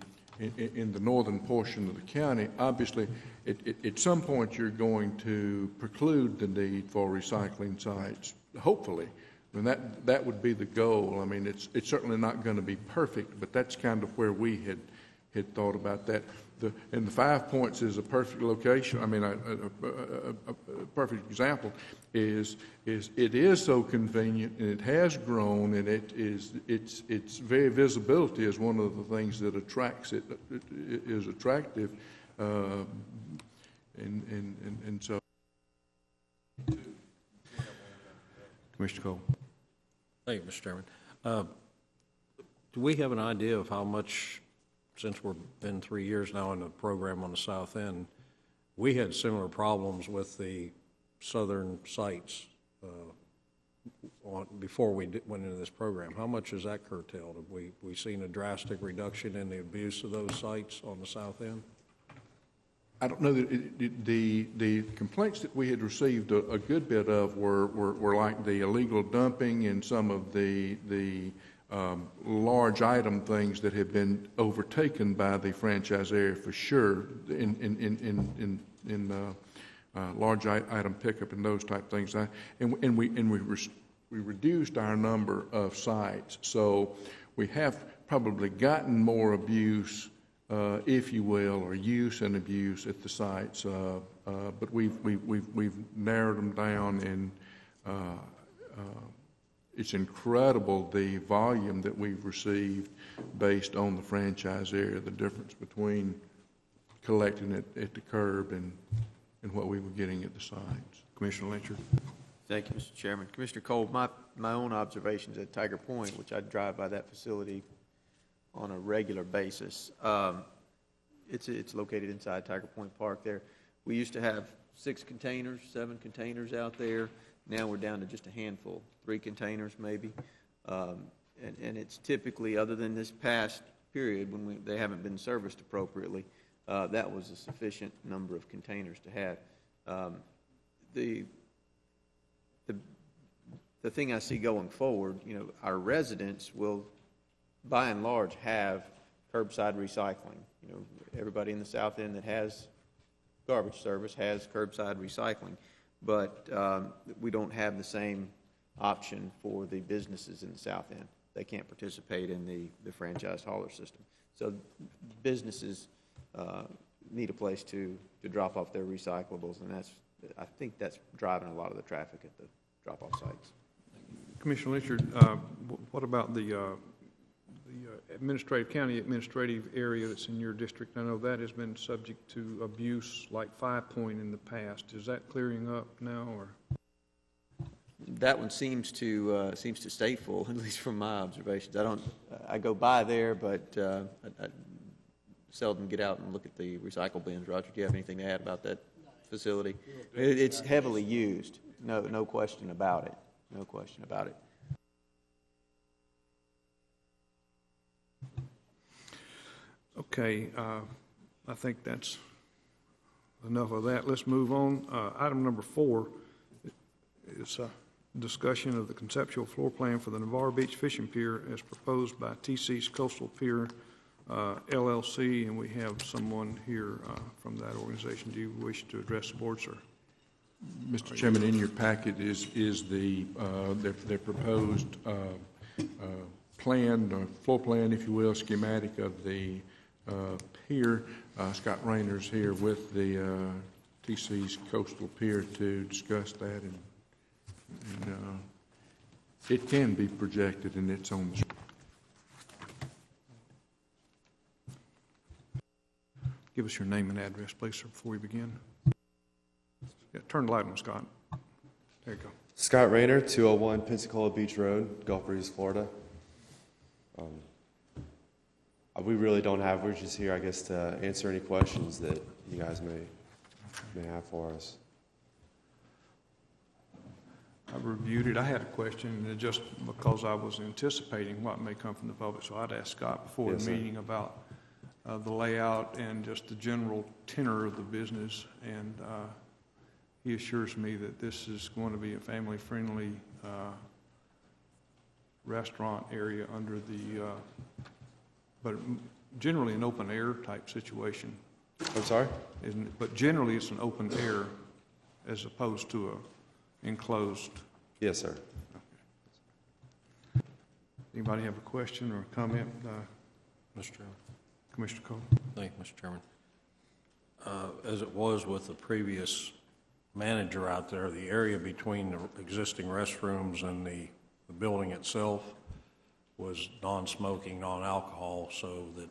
northern portion of the county, obviously, at some point you're going to preclude the need for recycling sites, hopefully. And that would be the goal. I mean, it's certainly not going to be perfect, but that's kind of where we had thought about that. And the 5 Points is a perfect location. I mean, a perfect example is it is so convenient, and it has grown, and its very visibility is one of the things that attracts it is attractive, and so. Commissioner Cole. Thank you, Mr. Chairman. Do we have an idea of how much, since we've been 3 years now in the program on the south end, we had similar problems with the southern sites before we went into this program? How much has that curtailed? Have we seen a drastic reduction in the abuse of those sites on the south end? I don't know that the complaints that we had received a good bit of were like the illegal dumping and some of the large item things that have been overtaken by the franchise area for sure in large item pickup and those type things. And we reduced our number of sites, so we have probably gotten more abuse, if you will, or use and abuse at the sites, but we've narrowed them down, and it's incredible the volume that we've received based on the franchise area, the difference between collecting it at the curb and what we were getting at the sites. Commissioner Lyncher. Thank you, Mr. Chairman. Commissioner Cole, my own observations at Tiger Point, which I drive by that facility on a regular basis. It's located inside Tiger Point Park there. We used to have 6 containers, 7 containers out there. Now we're down to just a handful, 3 containers maybe. And it's typically, other than this past period when they haven't been serviced appropriately, that was a sufficient number of containers to have. The thing I see going forward, our residents will, by and large, have curbside recycling. Everybody in the South End that has garbage service has curbside recycling, but we don't have the same option for the businesses in the South End. They can't participate in the franchise hauler system. So businesses need a place to drop off their recyclables, and I think that's driving a lot of the traffic at the drop-off sites. Commissioner Richard, what about the county administrative area that's in your district? I know that has been subject to abuse like 5 Point in the past. Is that clearing up now, or? That one seems to stay full, at least from my observations. I go by there, but I seldom get out and look at the recycle bins. Roger, do you have anything to add about that facility? It's heavily used. No question about it. No question about it. Okay, I think that's enough of that. Let's move on. Item number 4 is discussion of the conceptual floor plan for the Navarre Beach Fishing Pier as proposed by TC's Coastal Pier LLC, and we have someone here from that organization. Do you wish to address the board, sir? Mr. Chairman, in your packet is their proposed plan, floor plan, if you will, schematic of the pier. Scott Rayner's here with the TC's Coastal Pier to discuss that, and it can be projected, and it's on the screen. Give us your name and address, please, sir, before we begin. Yeah, turn the light on, Scott. There you go. Scott Rayner, 201 Pensacola Beach Road, Gulf Breeze, Florida. We really don't have, we're just here, I guess, to answer any questions that you guys may have for us. I reviewed it. I had a question, and just because I was anticipating what may come from the public, so I'd ask Scott before the meeting about the layout and just the general tenor of the business, and he assures me that this is going to be a family-friendly restaurant area under the, but generally an open-air type situation. I'm sorry? Isn't it? But generally it's an open air as opposed to a enclosed. Yes, sir. Okay. Anybody have a question or a comment? Mr. Chairman. Commissioner Cole. Thank you, Mr. Chairman. As it was with the previous manager out there, the area between the existing restrooms and the building itself was non-smoking, non-alcohol, so that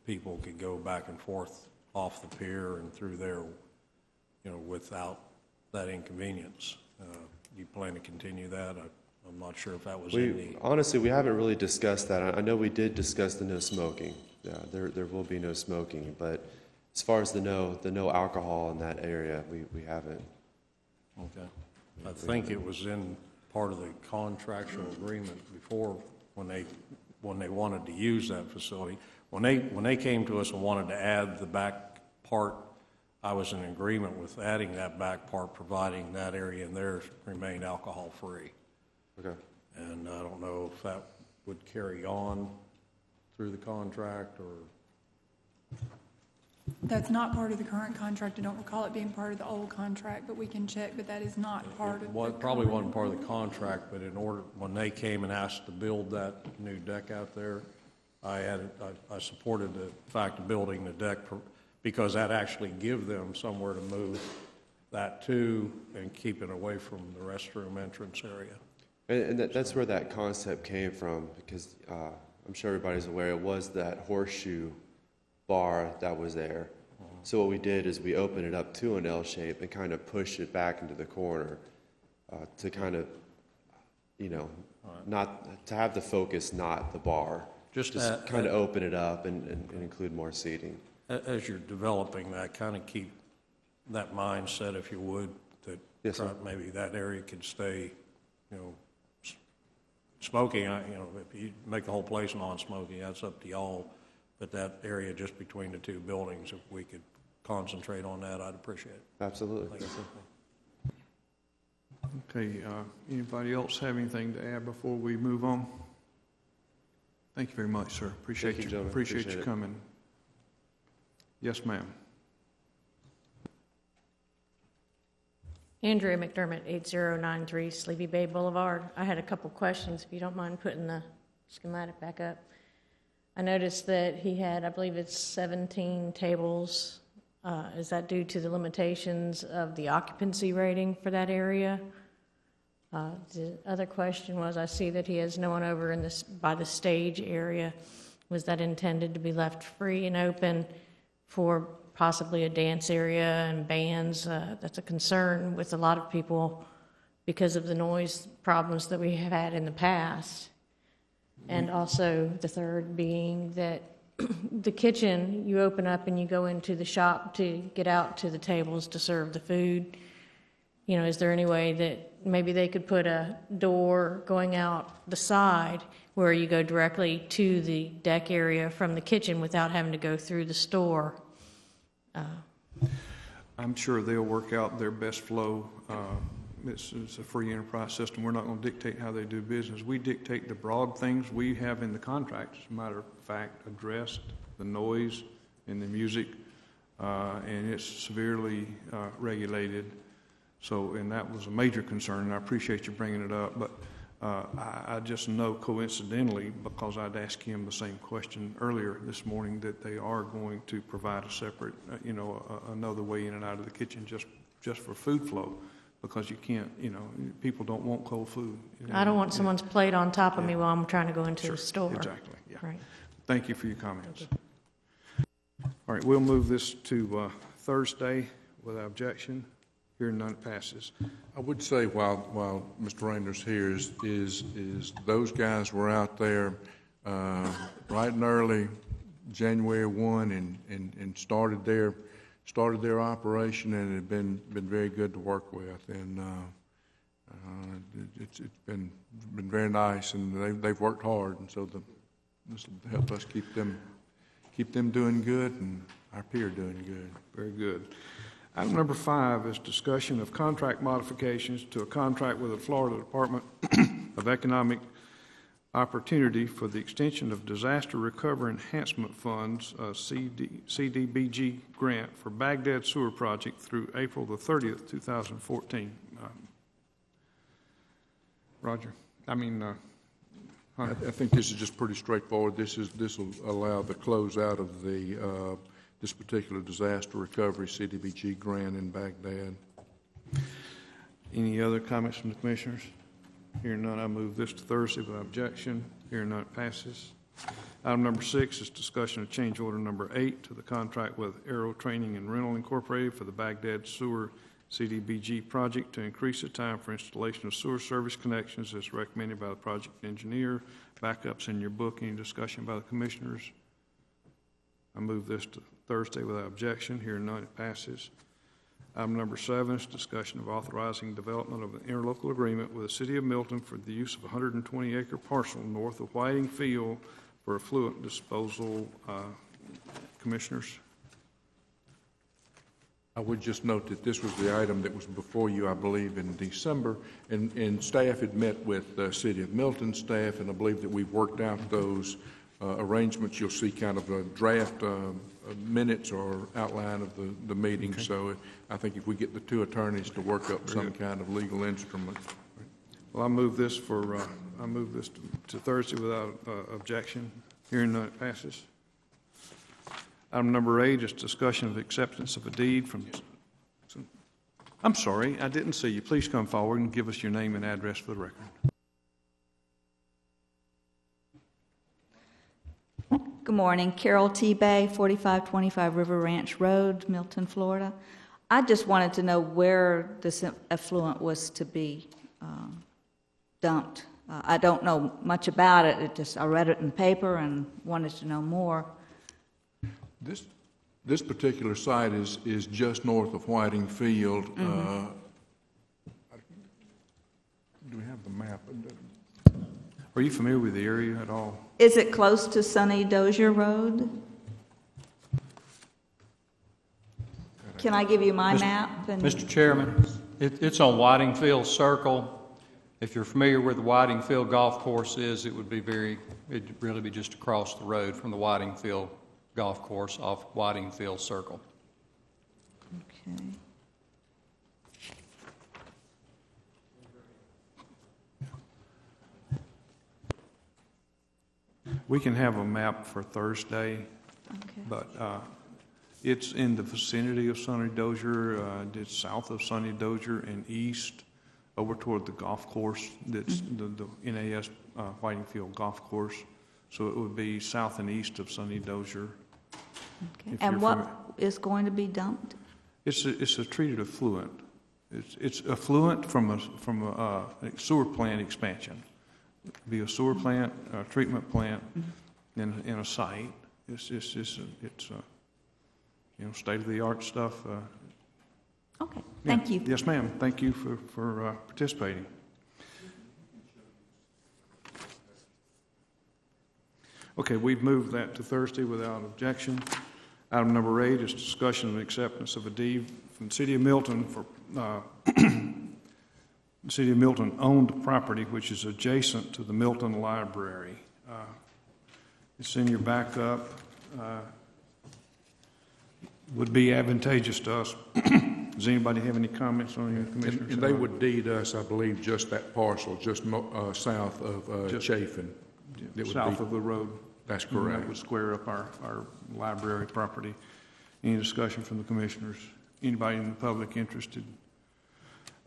people could go back and forth off the pier and through there, without that inconvenience. You plan to continue that? I'm not sure if that was in the... Honestly, we haven't really discussed that. I know we did discuss the no smoking. Yeah, there will be no smoking, but as far as the no alcohol in that area, we haven't. Okay. I think it was in part of the contractual agreement before when they wanted to use that facility. When they came to us and wanted to add the back part, I was in agreement with adding that back part, providing that area in there remained alcohol-free. Okay. And I don't know if that would carry on through the contract, or... That's not part of the current contract. I don't recall it being part of the old contract, but we can check, but that is not part of the probably wasn't part of the contract, but when they came and asked to build that new deck out there, I supported the fact of building the deck because that actually give them somewhere to move that to and keep it away from the restroom entrance area. And that's where that concept came from, because I'm sure everybody's aware it was that horseshoe bar that was there. So what we did is we opened it up to an L shape and kind of pushed it back into the corner to kind of, not to have the focus, not the bar. Just kind of open it up and include more seating. As you're developing that, kind of keep that mindset, if you would, that yes, maybe that area could stay, smoking, if you make the whole place non-smoking, that's up to y'all. But that area just between the two buildings, if we could concentrate on that, I'd appreciate it. Absolutely. Okay, anybody else have anything to add before we move on? Thank you very much, sir. Appreciate Thank you, you. gentlemen. Appreciate Appreciate you it. coming. Yes, ma'am. Andrea McDermott, 8093 Sleepy Bay Boulevard. I had a couple questions, if you don't mind putting the schematic back up. I noticed that he had, I believe it's 17 tables. Is that due to the limitations of the occupancy rating for that area? The other question was, I see that he has no one over in this by the stage area. Was that intended to be left free and open for possibly a dance area and bands? That's a concern with a lot of people because of the noise problems that we have had in the past. And also the third being that the kitchen, you open up and you go into the shop to get out to the tables to serve the food. You know, is there any way that maybe they could put a door going out the side where you go directly to the deck area from the kitchen without having to go through the store? I'm sure they'll work out their best flow. It's a free enterprise system. We're not going to dictate how they do business. We dictate the broad things we have in the contract. As a matter of fact, addressed the noise and the music, and it's severely regulated. So, and that was a major concern, and I appreciate you bringing it up. But I just know coincidentally, because I'd asked him the same question earlier this morning, that they are going to provide a separate, another way in and out of the kitchen just for food flow. Because you can't, people don't want cold food. I don't want someone's plate on top of me while I'm trying to go into the store. Exactly, yeah. Right. Thank you for your comments. All right, we'll move this to Thursday without objection. Hearing none, it passes. I would say while Mr. Rainer's here is those guys were out there bright and early, January 1, and started their operation, and it had been very good to work with, and it's been very nice, and they've worked hard, and so this will help us keep them doing good, and our peer doing good. Very good. Item number 5 is discussion of contract modifications to a contract with the Florida Department of Economic Opportunity for the extension of Disaster Recovery Enhancement Funds, CDBG grant for Baghdad Sewer Project through April the 30th, 2014. Roger? I think this is just pretty straightforward. This will allow the closeout of the this particular disaster recovery CDBG grant in Baghdad. Any other comments from the commissioners? Hearing none, I move this to Thursday without objection. Hearing none, it passes. Item number 6 is discussion of change order number 8 to the contract with Aero Training and Rental Incorporated for the Baghdad Sewer CDBG project to increase the time for installation of sewer service connections as recommended by the project engineer. Backups in your book. Any discussion by the commissioners? I move this to Thursday without objection. Hearing none, it passes. Item number 7 is discussion of authorizing development of an interlocal agreement with the City of Milton for the use of a 120-acre parcel north of Whiting Field for effluent disposal. Commissioners? I would just note that this was the item that was before you, I believe, in December, and staff had met with the City of Milton staff, and I believe that we've worked out those arrangements. You'll see kind of a draft minutes or outline of the meeting. Okay. So I think if we get the two attorneys to work up some kind of legal instrument. Well, I move this to Thursday without objection. Hearing none, it passes. Item number 8 is discussion of acceptance of a deed from. I'm sorry, I didn't see you. Please come forward and give us your name and address for the record. Good morning. Carol T. Bay, 4525 River Ranch Road, Milton, Florida. I just wanted to know where this effluent was to be dumped. I don't know much about it. I read it in the paper and wanted to know more. This particular site is just north of Whiting Field. Mm-hmm. Do we have the map? Are you familiar with the area at all? Is it close to Sunny Dozier Road? Can I give you my map? And Mr. Chairman, it's on Whitingfield Circle. If you're familiar where the Whitingfield Golf Course is, it'd really be just across the road from the Whitingfield Golf Course off Whitingfield Circle. Okay. We can have a map for Thursday, Okay. but it's in the vicinity of Sunny Dozier. It's south of Sunny Dozier and east over toward the golf course. That's the NAS Whitingfield Golf Course. So it would be south and east of Sunny Dozier. Okay. And what is going to be dumped? It's a treated effluent. It's effluent from a sewer plant expansion. It'd be a sewer plant, a treatment plant, in a site. It's state of the art stuff. Okay. Thank you. Yes, ma'am. Thank you for participating. Okay, we've moved that to Thursday without objection. Item number 8 is discussion and acceptance of a deed from the City of Milton for the City of Milton owned property which is adjacent to the Milton Library. It's in your backup. Would be advantageous to us. Does anybody have any comments on your commissioner? And they would deed us, I believe, just that parcel, just south of Chafin. South of the road. That's correct. That would square up our library property. Any discussion from the commissioners? Anybody in the public interested?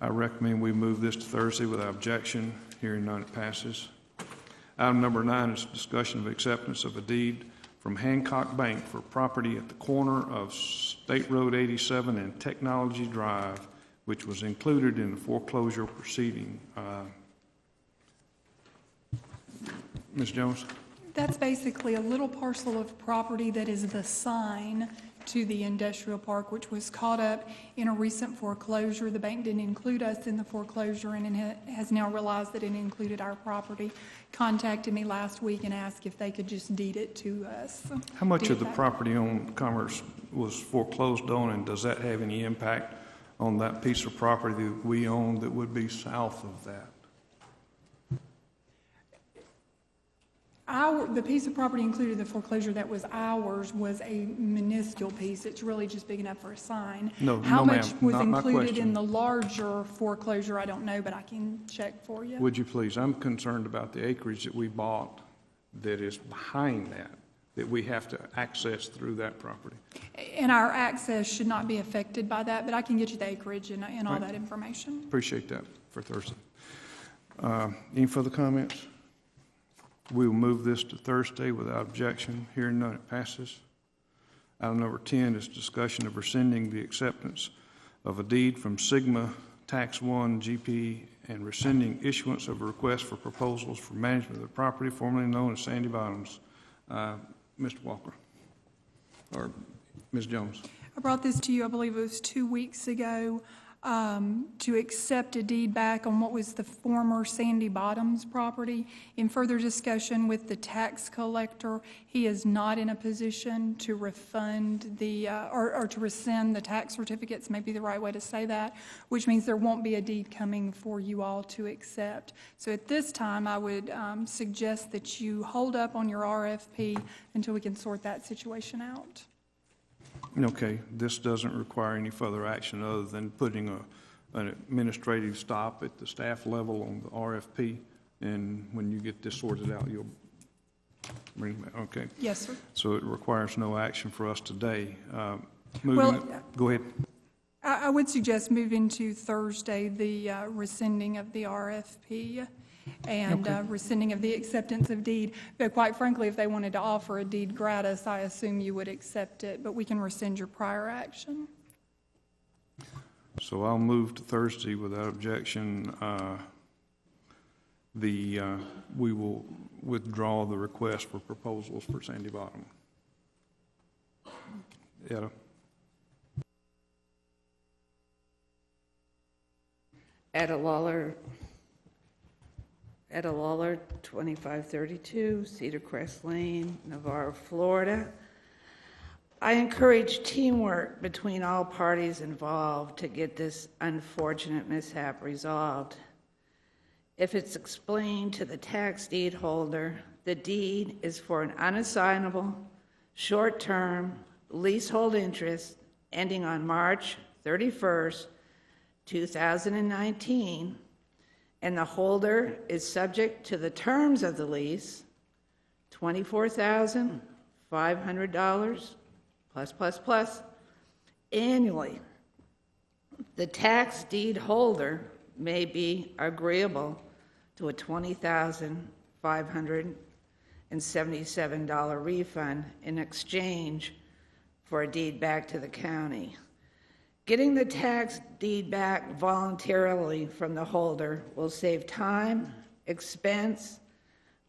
I recommend we move this to Thursday without objection. Hearing none, it passes. Item number 9 is discussion of acceptance of a deed from Hancock Bank for property at the corner of State Road 87 and Technology Drive, which was included in the foreclosure proceeding. Ms. Jones? That's basically a little parcel of property that is the sign to the industrial park, which was caught up in a recent foreclosure. The bank didn't include us in the foreclosure and it has now realized that it included our property. Contacted me last week and asked if they could just deed it to us. How much of the property on Commerce was foreclosed on, and does that have any impact on that piece of property that we own that would be south of that? The piece of property included in the foreclosure that was ours was a minuscule piece. It's really just big enough for a sign. How much was included in the larger foreclosure, I don't know, but I can check for you. Would you please? I'm concerned about the acreage that we bought that is behind that we have to access through that property. And our access should not be affected by that, but I can get you the acreage and all that information. Appreciate that for Thursday. Any further comments? We will move this to Thursday without objection. Hearing none, it passes. Item number 10 is discussion of rescinding the acceptance of a deed from Sigma Tax 1 GP and rescinding issuance of a request for proposals for management of the property formerly known as Sandy Bottoms. Mr. Walker, or Ms. Jones. I brought this to you, I believe it was 2 weeks ago, to accept a deed back on what was the former Sandy Bottoms property. In further discussion with the tax collector, he is not in a position to refund or to rescind the tax certificates, may be the right way to say that, which means there won't be a deed coming for you all to accept. So at this time, I would suggest that you hold up on your RFP until we can sort that situation out. Okay, this doesn't require any further action other than putting an administrative stop at the staff level on the RFP, and when you get this sorted out, you'll bring it back. Okay. Yes, sir. So it requires no action for us today. Go ahead. I would suggest moving to Thursday the rescinding of the RFP and rescinding of the acceptance of deed. But quite frankly, if they wanted to offer a deed gratis, I assume you would accept it, but we can rescind your prior action. So I'll move to Thursday without objection. We will withdraw the request for proposals for Sandy Bottom. Etta. Etta Lawler, Etta Lawler, 2532 Cedar Crest Lane, Navarro, Florida. I encourage teamwork between all parties involved to get this unfortunate mishap resolved. If it's explained to the tax deed holder, the deed is for an unassignable, short-term leasehold interest ending on March 31st, 2019, and the holder is subject to the terms of the lease, $24,500 plus annually. The tax deed holder may be agreeable to a $20,577 refund in exchange for a deed back to the county. Getting the tax deed back voluntarily from the holder will save time, expense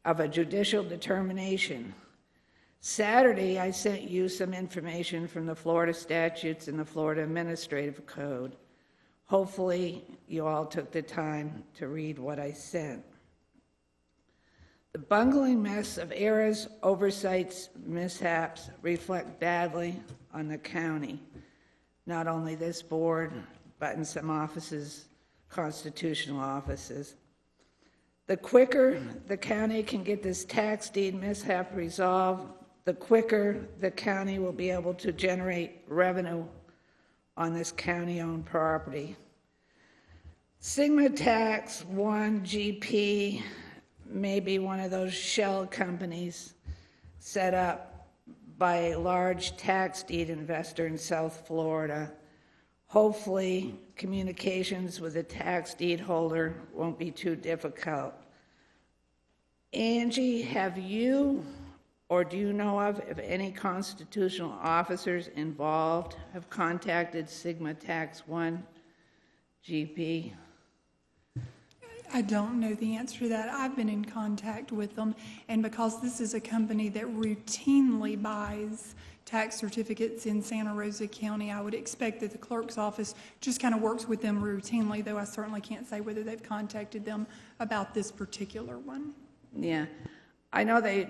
of a judicial determination. Saturday, I sent you some information from the Florida statutes and the Florida Administrative Code. Hopefully, you all took the time to read what I sent. The bungling mess of errors, oversights, mishaps reflect badly on the county. Not only this board, but in some offices, constitutional offices. The quicker the county can get this tax deed mishap resolved, the quicker the county will be able to generate revenue on this county-owned property. Sigma Tax 1 GP may be one of those shell companies set up by a large tax deed investor in South Florida. Hopefully, communications with the tax deed holder won't be too difficult. Angie, have you or do you know of if any constitutional officers involved have contacted Sigma Tax 1 GP? I don't know the answer to that. I've been in contact with them, and because this is a company that routinely buys tax certificates in Santa Rosa County, I would expect that the clerk's office just kind of works with them routinely, though I certainly can't say whether they've contacted them about this particular one. Yeah, I know I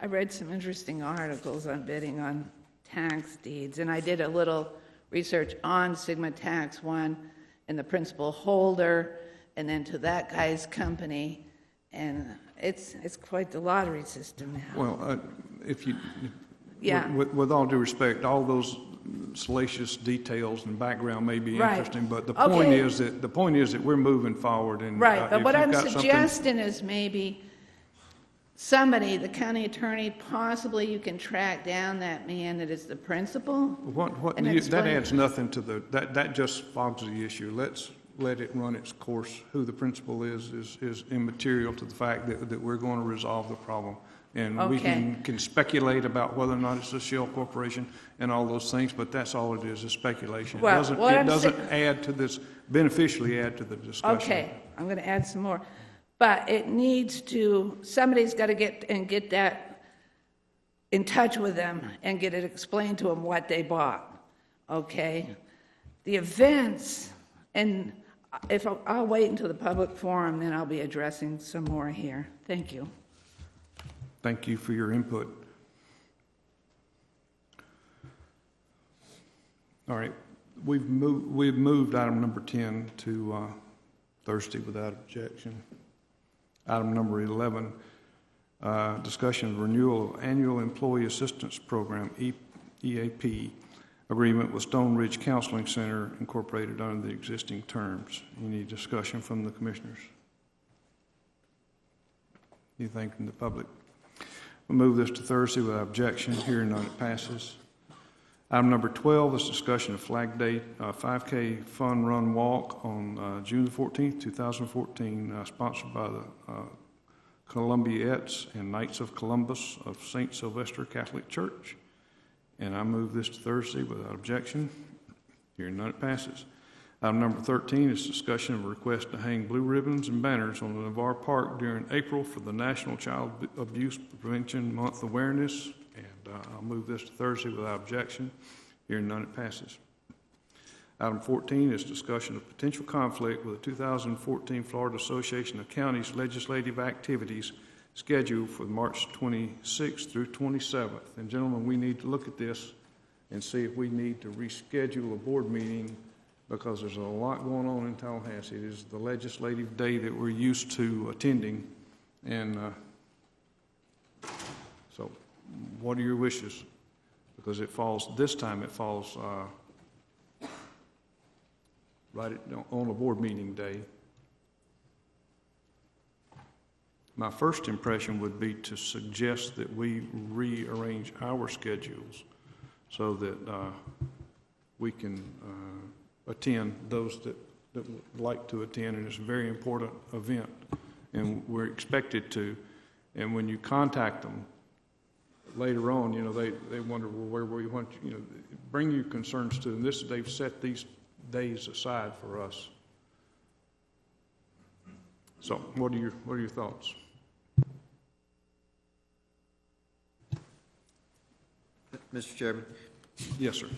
read some interesting articles on bidding on tax deeds, and I did a little research on Sigma Tax 1 and the principal holder, and then to that guy's company, and it's quite the lottery system now. Well, if you, yeah, with all due respect, all those salacious details and background may be right. interesting, but the Okay. point is that we're moving forward, and right. But if what you've I'm got suggesting is maybe somebody, the county attorney, possibly you can track down that man that is the principal. And that explain. adds nothing to that just fogs the issue. Let's let it run its course. Who the principal is immaterial to the fact that we're going to resolve the problem. And we can speculate about whether or not it's a shell corporation and all those things, but that's all it is speculation. Well, it doesn't add to this, beneficially add to the discussion. Okay, I'm going to add some more. But it needs to, somebody's got to get that in touch with them and get it explained to them what they bought, okay? The events, and if I'll wait until the public forum, then I'll be addressing some more here. Thank you. Thank you for your input. All right, we've moved item number 10 to Thursday without objection. Item number 11, discussion of renewal of annual employee assistance program, EAP, agreement with Stone Ridge Counseling Center incorporated under the existing terms. Any discussion from the commissioners? Anything from the public? We'll move this to Thursday without objection. Hearing none, it passes. Item number 12 is discussion of Flag Day 5K Fun Run Walk on June the 14th, 2014, sponsored by the Columbiettes and Knights of Columbus of St. Sylvester Catholic Church. And I move this to Thursday without objection. Hearing none, it passes. Item number 13 is discussion of a request to hang blue ribbons and banners on the Navarre Park during April for the National Child Abuse Prevention Month awareness. And I'll move this to Thursday without objection. Hearing none, it passes. Item 14 is discussion of potential conflict with the 2014 Florida Association of Counties legislative activities scheduled for March 26th through 27th. And gentlemen, we need to look at this and see if we need to reschedule a board meeting because there's a lot going on in Tallahassee. It is the legislative day that we're used to attending. And so what are your wishes? Because this time it falls right on a board meeting day. My first impression would be to suggest that we rearrange our schedules so that we can attend those that would like to attend, and it's a very important event, and we're expected to. And when you contact them later on, they wonder, well, where we want you, bring your concerns to them. They've set these days aside for us. So, what are your thoughts? Mr. Chairman? Yes, sir.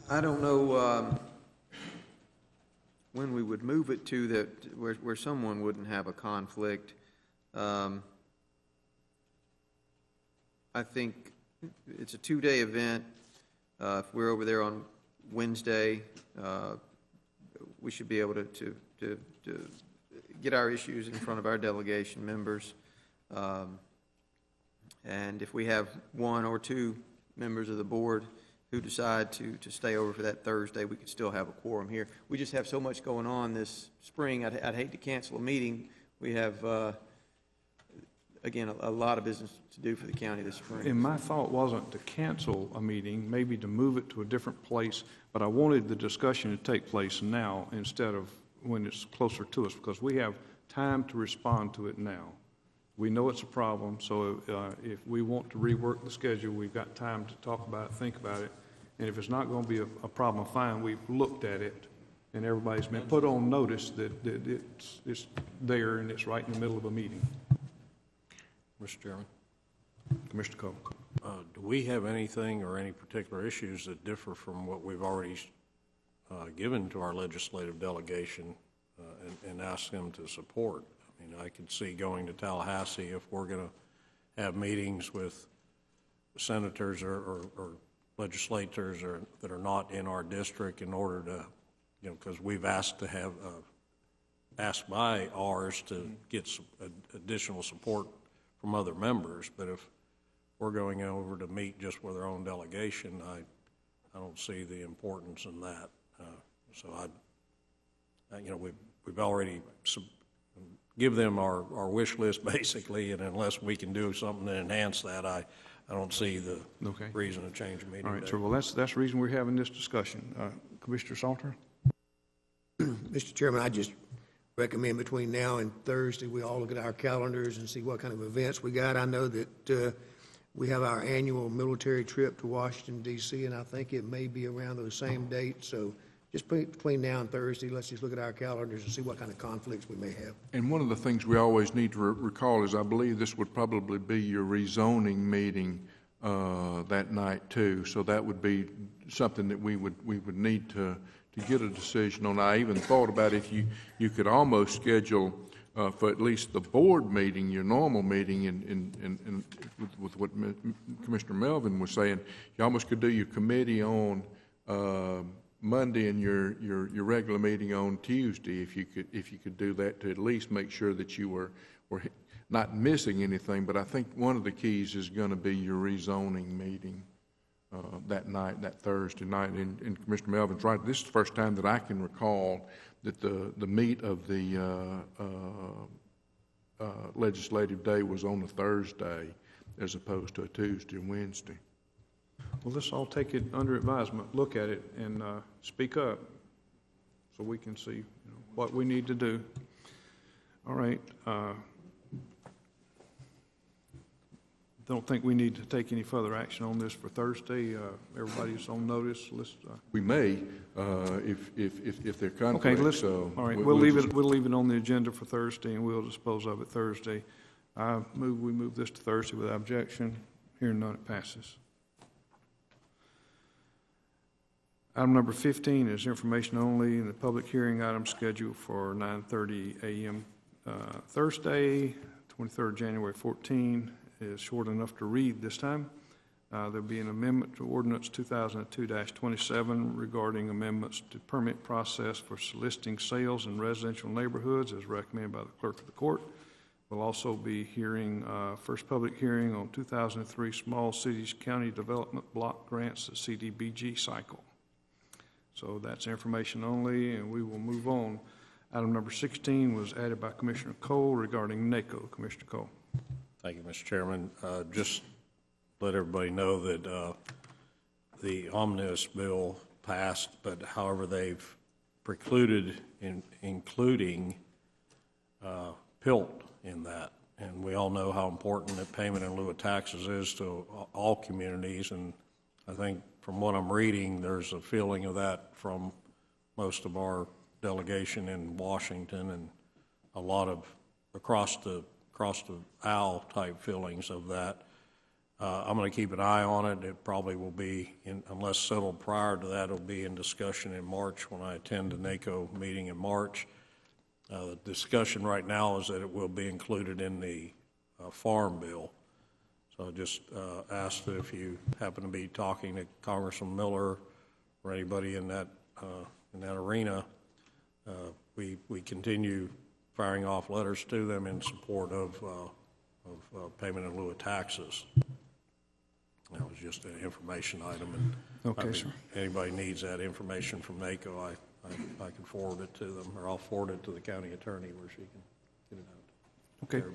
I don't know when we would move it to that where someone wouldn't have a conflict. I think it's a two-day event. If we're over there on Wednesday, we should be able to get our issues in front of our delegation members. And if we have one or two members of the board who decide to stay over for that Thursday, we could still have a quorum here. We just have so much going on this spring. I'd hate to cancel a meeting. We have, again, a lot of business to do for the county this spring. And my thought wasn't to cancel a meeting, maybe to move it to a different place, but I wanted the discussion to take place now instead of when it's closer to us, because we have time to respond to it now. We know it's a problem, so if we want to rework the schedule, we've got time to talk about it, think about it. And if it's not going to be a problem, fine, we've looked at it, and everybody's been put on notice that it's there and it's right in the middle of a meeting. Mr. Chairman? Commissioner Cole. Do we have anything or any particular issues that differ from what we've already given to our legislative delegation and asked them to support? I mean, I could see going to Tallahassee if we're going to have meetings with senators or legislators that are not in our district in order to, because we've asked to have, asked by ours to get some additional support from other members. But if we're going over to meet just with our own delegation, I don't see the importance in that. So we've already give them our wish list basically, and unless we can do something to enhance that, I don't see the reason to change a meeting. All right, so well, that's the reason we're having this discussion. Commissioner Salter? Mr. Chairman, I just recommend between now and Thursday, we all look at our calendars and see what kind of events we got. I know that we have our annual military trip to Washington, D.C., and I think it may be around those same dates. So just between now and Thursday, let's just look at our calendars and see what kind of conflicts we may have. And one of the things we always need to recall is I believe this would probably be your rezoning meeting that night too. So that would be something that we would need to get a decision on. I even thought about if you could almost schedule for at least the board meeting, your normal meeting, and with what Commissioner Melvin was saying, you almost could do your committee on Monday and your regular meeting on Tuesday, if you could do that, to at least make sure that you were not missing anything. But I think one of the keys is going to be your rezoning meeting that night, that Thursday night. And Commissioner Melvin's right. This is the first time that I can recall that the meat of the legislative day was on a Thursday as opposed to a Tuesday and Wednesday. Well, let's all take it under advisement, look at it, and speak up so we can see what we need to do. All right. Don't think we need to take any further action on this for Thursday. Everybody's on notice. We may, if they're conflicts. Okay, let's. All right, we'll leave it on the agenda for Thursday, and we'll dispose of it Thursday. We move this to Thursday without objection. Hearing none, it passes. Item number 15 is information only, and the public hearing item scheduled for 9:30 a.m. Thursday, 23rd January 14, is short enough to read this time. There'll be an amendment to Ordinance 2002-27 regarding amendments to permit process for soliciting sales in residential neighborhoods as recommended by the clerk of the court. We'll also be hearing first public hearing on 2003 Small Cities County Development Block Grants, the CDBG cycle. So that's information only, and we will move on. Item number 16 was added by Commissioner Cole regarding NACO. Commissioner Cole. Thank you, Mr. Chairman. Just let everybody know that the omnibus bill passed, but however they've precluded including PILT in that. And we all know how important that payment in lieu of taxes is to all communities, and I think from what I'm reading, there's a feeling of that from most of our delegation in Washington, and a lot of across the aisle type feelings of that. I'm going to keep an eye on it. It probably will be, unless settled prior to that, it'll be in discussion in March when I attend the NACO meeting in March. The discussion right now is that it will be included in the farm bill. So I just ask that if you happen to be talking to Congressman Miller or anybody in that arena, we continue firing off letters to them in support of payment in lieu of taxes. That was just an information item, and okay, sir. Anybody needs that information from NACO, I can forward it to them, or I'll forward it to the county attorney where she can get it out. Okay. All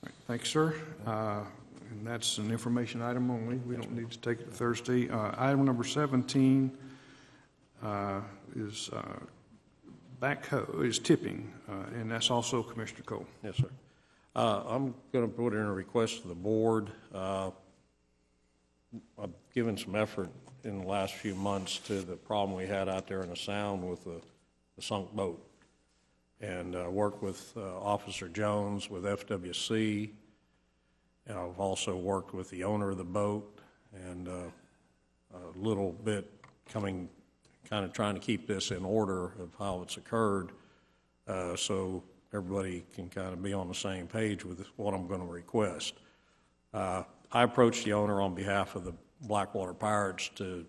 right. Thanks, sir. And that's an information item only. We don't need to take it to Thursday. Item number 17 is backhoe, is tipping, and that's also Commissioner Cole. Yes, sir. I'm going to put in a request to the board. I've given some effort in the last few months to the problem we had out there in the Sound with the sunk boat, and worked with Officer Jones with FWC. And I've also worked with the owner of the boat, and a little bit kind of trying to keep this in order of how it's occurred, so everybody can kind of be on the same page with what I'm going to request. I approached the owner on behalf of the Blackwater Pirates to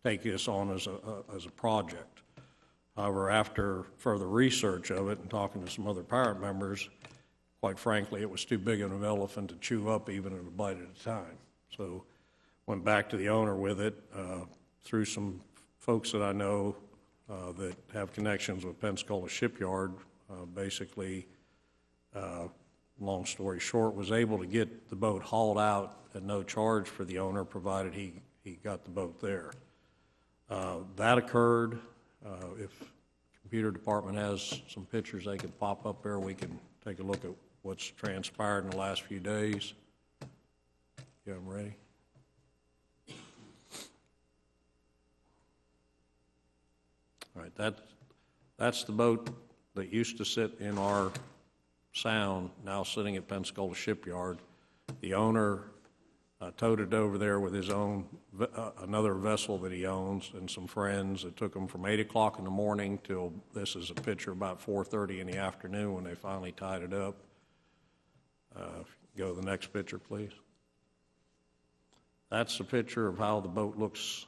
take this on as a project. However, after further research of it and talking to some other pirate members, quite frankly, it was too big of an elephant to chew up even in a bite at a time. So went back to the owner with it through some folks that I know that have connections with Pensacola Shipyard. Basically, long story short, was able to get the boat hauled out at no charge for the owner, provided he got the boat there. That occurred. If the computer department has some pictures they could pop up there, we can take a look at what's transpired in the last few days. You have them ready? All right, that's the boat that used to sit in our Sound, now sitting at Pensacola Shipyard. The owner towed it over there with his own, another vessel that he owns, and some friends. It took them from 8 o'clock in the morning till, this is a picture, about 4:30 in the afternoon when they finally tied it up. Go to the next picture, please. That's a picture of how the boat looks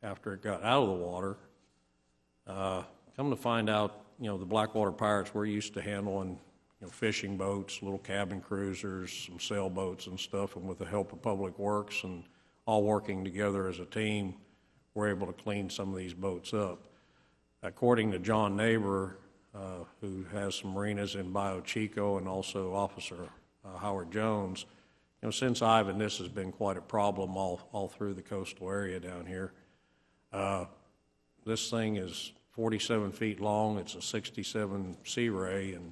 after it got out of the water. Come to find out, the Blackwater Pirates, we're used to handling fishing boats, little cabin cruisers, some sailboats and stuff, and with the help of Public Works and all working together as a team, we're able to clean some of these boats up. According to John Neighbor, who has some marinas in Bio Chico, and also Officer Howard Jones, since Ivan, this has been quite a problem all through the coastal area down here. This thing is 47 feet long. It's a 67 Sea Ray, and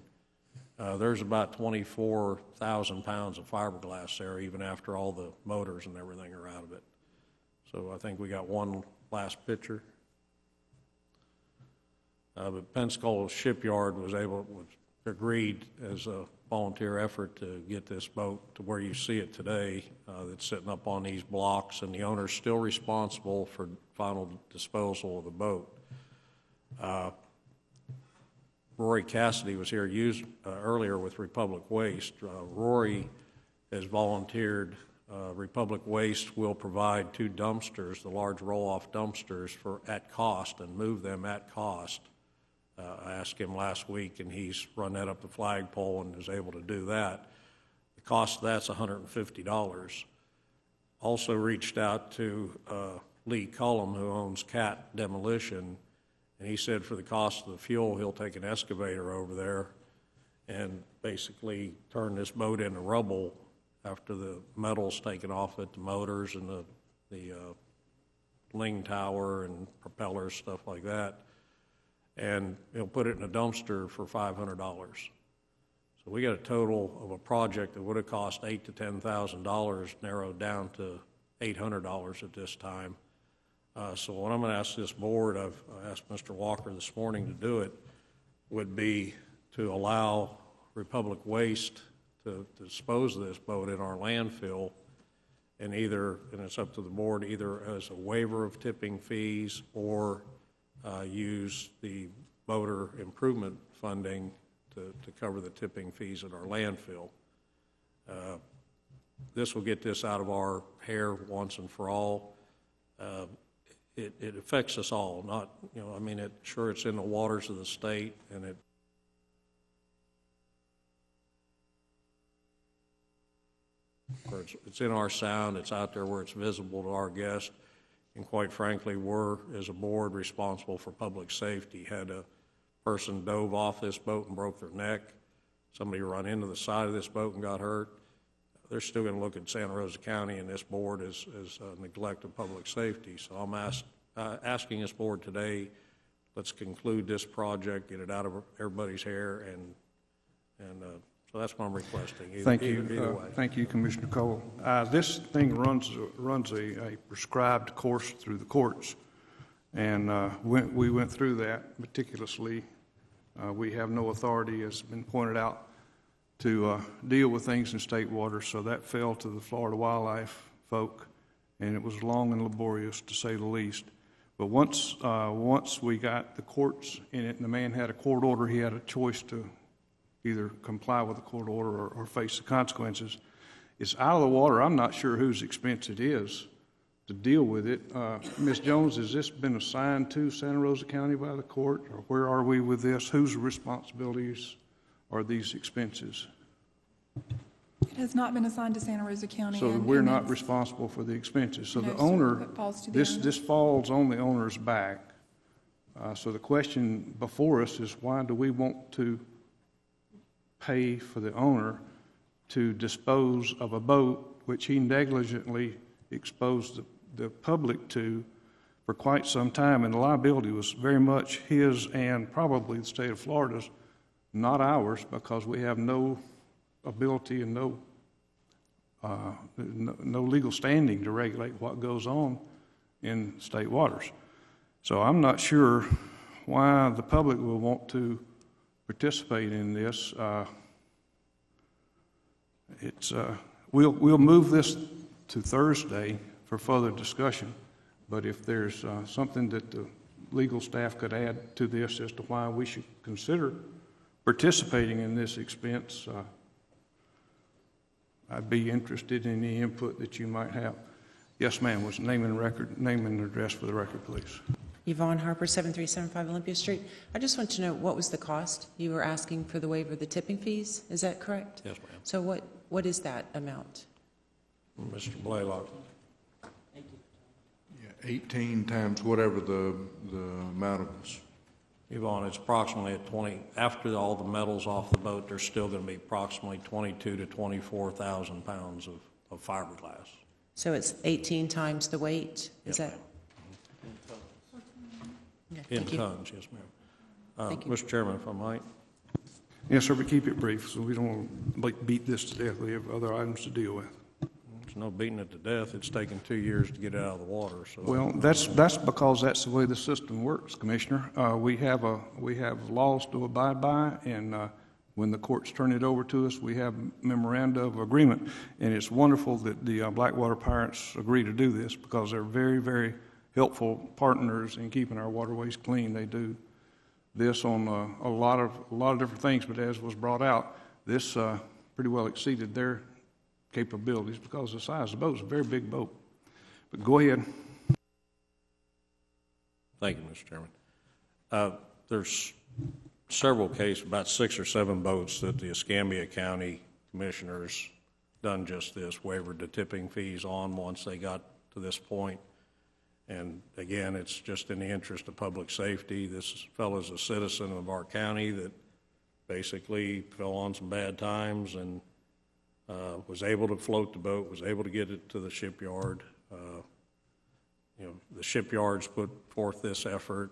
there's about 24,000 pounds of fiberglass there, even after all the motors and everything are out of it. So I think we got one last picture. But Pensacola Shipyard was agreed as a volunteer effort to get this boat to where you see it today, that's sitting up on these blocks, and the owner's still responsible for final disposal of the boat. Rory Cassidy was here earlier with Republic Waste. Rory has volunteered. Republic Waste will provide 2 dumpsters, the large roll-off dumpsters, at cost, and move them at cost. I asked him last week, and he's run that up the flagpole and is able to do that. The cost of that's $150. Also reached out to Lee Cullum, who owns Cat Demolition, and he said for the cost of the fuel, he'll take an excavator over there and basically turn this boat into rubble after the metal's taken off it, the motors and the ling tower and propellers, stuff like that. And he'll put it in a dumpster for $500. So we got a total of a project that would have cost $8,000 to $10,000 narrowed down to $800 at this time. So what I'm going to ask this board, I've asked Mr. Walker this morning to do it, would be to allow Republic Waste to dispose of this boat in our landfill, and it's up to the board, either as a waiver of tipping fees or use the boater improvement funding to cover the tipping fees at our landfill. This will get this out of our hair once and for all. It affects us all, not, sure, it's in the waters of the state, and it's in our sound, it's out there where it's visible to our guests. And quite frankly, we're, as a board, responsible for public safety. Had a person dove off this boat and broke their neck, somebody run into the side of this boat and got hurt, they're still going to look at Santa Rosa County and this board as neglect of public safety. So I'm asking this board today, let's conclude this project, get it out of everybody's hair, and so that's what I'm requesting. Thank you. Thank you, Commissioner Cole. This thing runs a prescribed course through the courts, and we went through that meticulously. We have no authority, as has been pointed out, to deal with things in state waters, so that fell to the Florida wildlife folk, and it was long and laborious, to say the least. But once we got the courts in it, and the man had a court order, he had a choice to either comply with the court order or face the consequences. It's out of the water. I'm not sure whose expense it is to deal with it. Ms. Jones, has this been assigned to Santa Rosa County by the court, or where are we with this? Whose responsibilities are these expenses? It has not been assigned to Santa Rosa County. So we're not responsible for the expenses. So No, the sir, owner, that falls to the owner. this falls on the owner's back. So the question before us is, why do we want to pay for the owner to dispose of a boat which he negligently exposed the public to for quite some time, and the liability was very much his and probably the state of Florida's, not ours, because we have no ability and no legal standing to regulate what goes on in state waters. So I'm not sure why the public will want to participate in this. We'll move this to Thursday for further discussion, but if there's something that the legal staff could add to this as to why we should consider participating in this expense, I'd be interested in any input that you might have. Yes, ma'am. What's name and address for the record, please? Yvonne Harper, 7375 Olympia Street. I just want to know, what was the cost? You were asking for the waiver of the tipping fees, is that correct? Yes, ma'am. So what is that amount? Mr. Blaylock. Yeah, 18 times whatever the amount of. Yvonne, it's approximately at 20, after all the metal's off the boat, there's still going to be approximately 22 to 24,000 pounds of fiberglass. So it's 18 times the weight? Yes, Is that? In tons, yes, ma'am. Mr. Chairman, if I might. Yes, sir, but keep it brief, so we don't beat this to death. We have other items to deal with. There's no beating it to death. It's taken 2 years to get it out of the water. So. Well, that's because that's the way the system works, Commissioner. We have laws to abide by, and when the courts turn it over to us, we have memoranda of agreement, and it's wonderful that the Blackwater Pirates agree to do this because they're very, very helpful partners in keeping our waterways clean. They do this on a lot of different things, but as was brought out, this pretty well exceeded their capabilities because of the size of the boat. It's a very big boat. But go ahead. Thank you, Mr. Chairman. There's several cases, about 6 or 7 boats that the Escambia County Commissioners done just this, wavered the tipping fees on once they got to this point. And again, it's just in the interest of public safety. This fellow's a citizen of our county that basically fell on some bad times and was able to float the boat, was able to get it to the shipyard. The shipyards put forth this effort.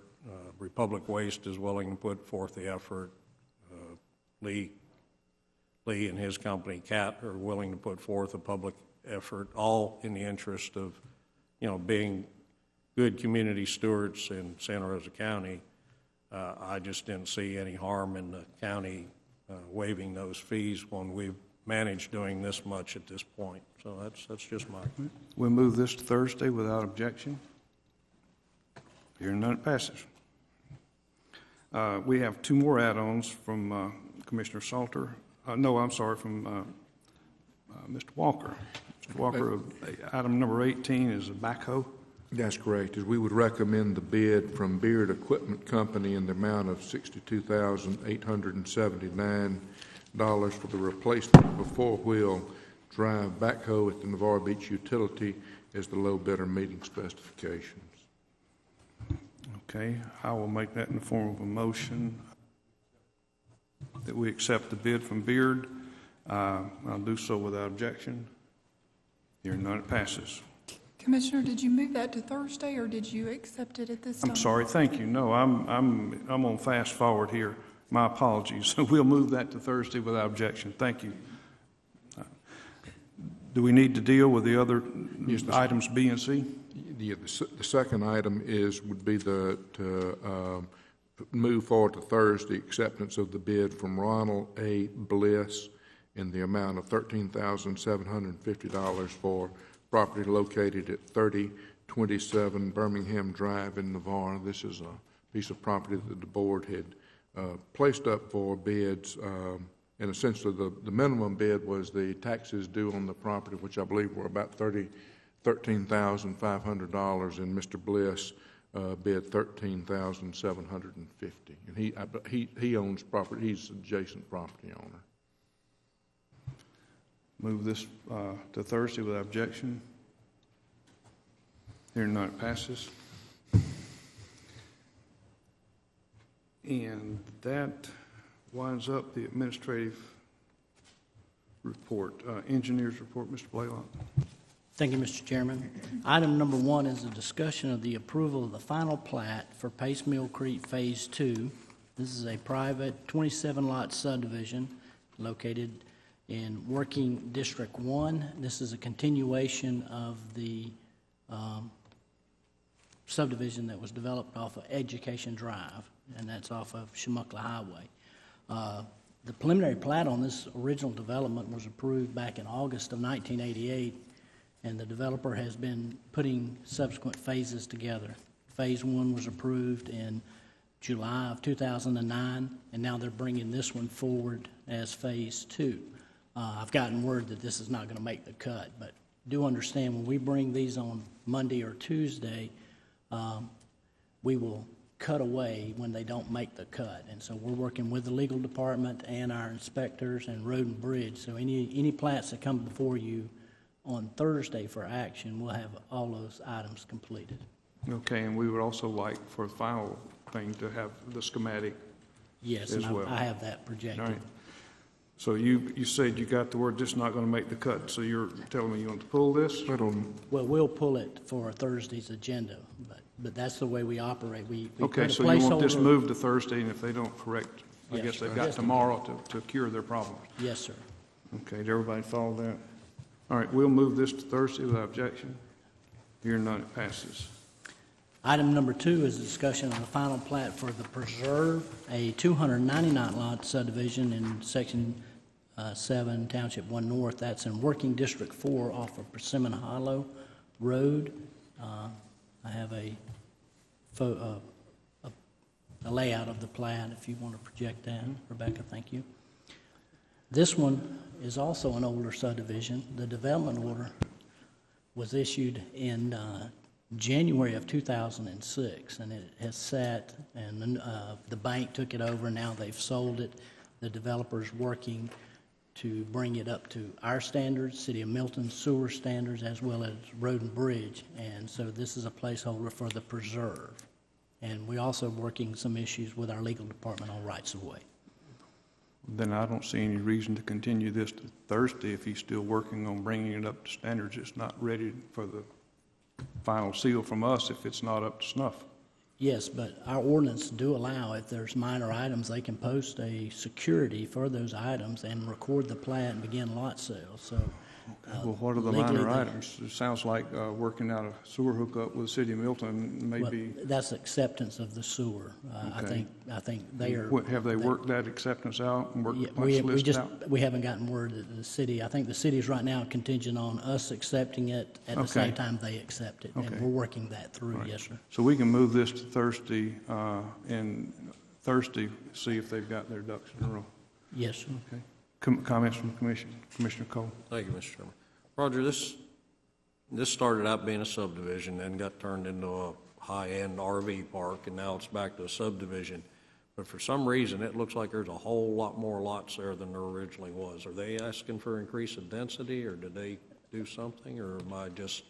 Republic Waste is willing to put forth the effort. Lee and his company, CAT, are willing to put forth a public effort, all in the interest of, being good community stewards in Santa Rosa County. I just didn't see any harm in the county waiving those fees when we've managed doing this much at this point. So that's just my. We'll move this to Thursday without objection. Hearing none, it passes. We have 2 more add-ons from Commissioner Salter. From Mr. Walker. Mr. Walker, item number 18 is a backhoe. That's correct. As we would recommend the bid from Beard Equipment Company in the amount of $62,879 for the replacement of a 4-wheel drive backhoe at the Navarre Beach Utility as the low bidder meeting specifications. Okay, I will make that in the form of a motion that we accept the bid from Beard. I'll do so without objection. Hearing none, it passes. Commissioner, did you move that to Thursday, or did you accept it at this time? I'm sorry, thank you. No, I'm on fast forward here. My apologies. We'll move that to Thursday without objection. Thank you. Do we need to deal with the other items B and C? Yeah, the second item would be to move forward to Thursday acceptance of the bid from Ronald A. Bliss in the amount of $13,750 for property located at 3027 Birmingham Drive in Navarre. This is a piece of property that the board had placed up for bids, and essentially the minimum bid was the taxes due on the property, which I believe were about $13,500, and Mr. Bliss bid $13,750, and he owns property. He's adjacent property owner. Move this to Thursday without objection. Hearing none, it passes. And that winds up the administrative report. Engineers report, Mr. Blaylock. Thank you, Mr. Chairman. Item number 1 is a discussion of the approval of the final plat for Pace Mill Creek Phase 2. This is a private 27-lot subdivision located in Working District 1. This is a continuation of the subdivision that was developed off of Education Drive, and that's off of Chumuckla Highway. The preliminary plat on this original development was approved back in August of 1988, and the developer has been putting subsequent phases together. Phase 1 was approved in July of 2009, and now they're bringing this one forward as Phase 2. I've gotten word that this is not going to make the cut, but do understand when we bring these on Monday or Tuesday, we will cut away when they don't make the cut. And so we're working with the legal department and our inspectors and Road and Bridge. So any plats that come before you on Thursday for action, we'll have all those items completed. Okay, and we would also like for the final thing to have the schematic yes, as and well. I have that projected. All right. So you said you got the word this is not going to make the cut. So you're telling me you want to pull this? Well, we'll pull it for Thursday's agenda, but that's the way we operate. We okay, so you want this moved to Thursday, and if they don't correct, I guess they've got tomorrow to cure their problems. Yes, sir. Okay, did everybody follow that? All right, we'll move this to Thursday without objection. Hearing none, it passes. Item number 2 is a discussion of the final plat for the Preserve, a 299-lot subdivision in Section 7, Township 1 North. That's in Working District 4 off of Persimmon Hollow Road. I have a layout of the plat if you want to project that. Rebecca, thank you. This one is also an older subdivision. The development order was issued in January of 2006, and it has sat, and the bank took it over, and now they've sold it. The developer's working to bring it up to our standards, City of Milton sewer standards, as well as road and bridge, and so this is a placeholder for the Preserve. And we're also working some issues with our legal department on rights-of-way. Then I don't see any reason to continue this to Thursday if he's still working on bringing it up to standards. It's not ready for the final seal from us if it's not up to snuff. Yes, but our ordinance do allow, if there's minor items, they can post a security for those items and record the plat and begin lot sales, so. Well, what are the minor items? It sounds like working out a sewer hookup with the City of Milton, maybe. Well, that's acceptance of the sewer. Okay. I think they are. Have they worked that acceptance out and worked the punch we list just, out? we haven't gotten word that the city, I think the city's right now contingent on us accepting it at the Okay. same time they accept it. Okay. And we're working that through, Right. yes, sir. So we can move this to Thursday, and Thursday, see if they've got their ducks in a row. Yes, sir. Okay. Comments from the commission? Commissioner Cole? Thank you, Mr. Chairman. Roger, this started out being a subdivision, then got turned into a high-end RV park, and now it's back to a subdivision. But for some reason, it looks like there's a whole lot more lots there than there originally was. Are they asking for increase of density, or did they do something, or am I just?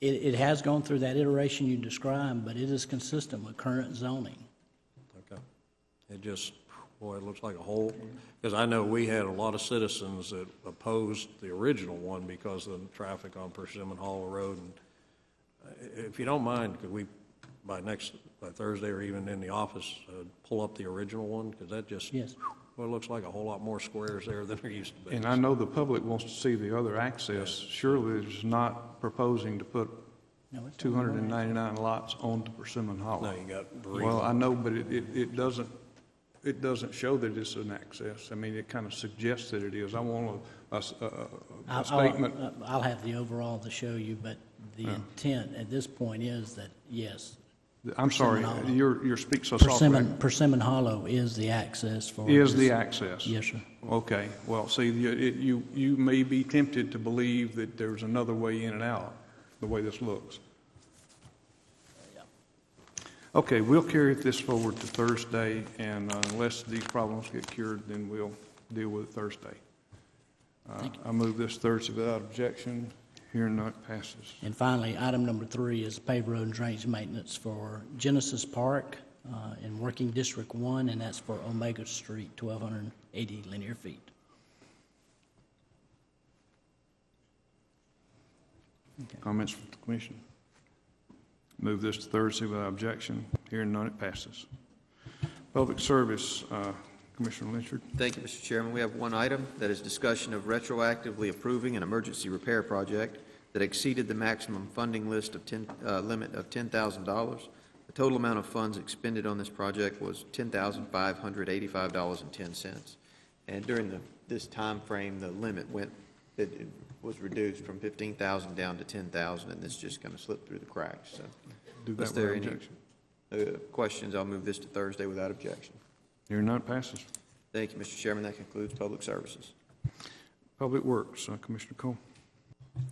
It has gone through that iteration you described, but it is consistent with current zoning. Okay. It just, boy, it looks like a whole, because I know we had a lot of citizens that opposed the original one because of the traffic on Persimmon Hollow Road. And if you don't mind, could we, by Thursday or even in the office, pull up the original one? Because that just, yes. Well, it looks like a whole lot more squares there than there used to be. And I know the public wants to see the other access. Surely it's not proposing to put 299 lots onto Persimmon Hollow. No, you got Well, I know, but it doesn't show that it's an access. I mean, it kind of suggests that it is. I want a statement. I'll have the overall to show you, but the intent at this point is that, yes. I'm sorry, you're speaking so softly. Persimmon Hollow is the access for. Is the access? Yes, sir. Okay. Well, see, you may be tempted to believe that there's another way in and out, the way this looks. Okay, we'll carry this forward to Thursday, and unless these problems get cured, then we'll deal with it Thursday. I move this Thursday without objection. Hearing none, it passes. And finally, item number 3 is paved road and drainage maintenance for Genesis Park in Working District 1, and that's for Omega Street, 1,280 linear feet. Okay. Comments from the commission? Move this to Thursday without objection. Hearing none, it passes. Public service, Commissioner Lynchard. Thank you, Mr. Chairman. We have one item that is discussion of retroactively approving an emergency repair project that exceeded the maximum funding list of limit of $10,000. The total amount of funds expended on this project was $10,585.10. And during this time frame, the limit it was reduced from $15,000 down to $10,000, and this just kind of slipped through the cracks. So, Is there any questions? I'll move this to Thursday without objection. Hearing none, it passes. Thank you, Mr. Chairman. That concludes public services. Public Works, Commissioner Cole.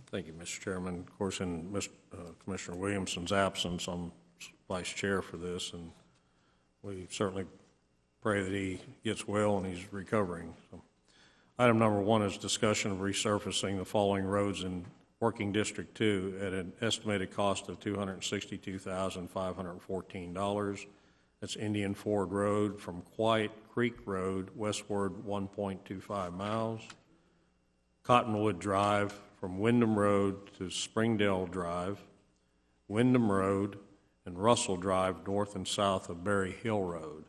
Thank you, Mr. Chairman. Of course, in Commissioner Williamson's absence, I'm vice chair for this, and we certainly pray that he gets well and he's recovering. So, item number 1 is discussion of resurfacing the following roads in Working District 2 at an estimated cost of $262,514. That's Indian Ford Road from Quiet Creek Road westward 1.25 miles. Cottonwood Drive from Wyndham Road to Springdale Drive, Wyndham Road, and Russell Drive north and south of Berry Hill Road.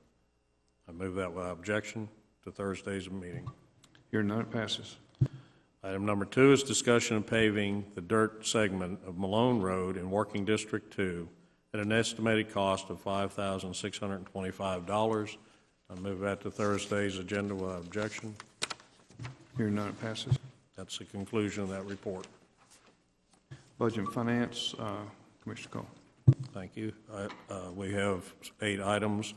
I move that without objection to Thursday's meeting. Hearing none, it passes. Item number 2 is discussion of paving the dirt segment of Malone Road in Working District 2 at an estimated cost of $5,625. I move that to Thursday's agenda without objection. Hearing none, it passes. That's the conclusion of that report. Budget and Finance, Commissioner Cole. Thank you. We have 8 items.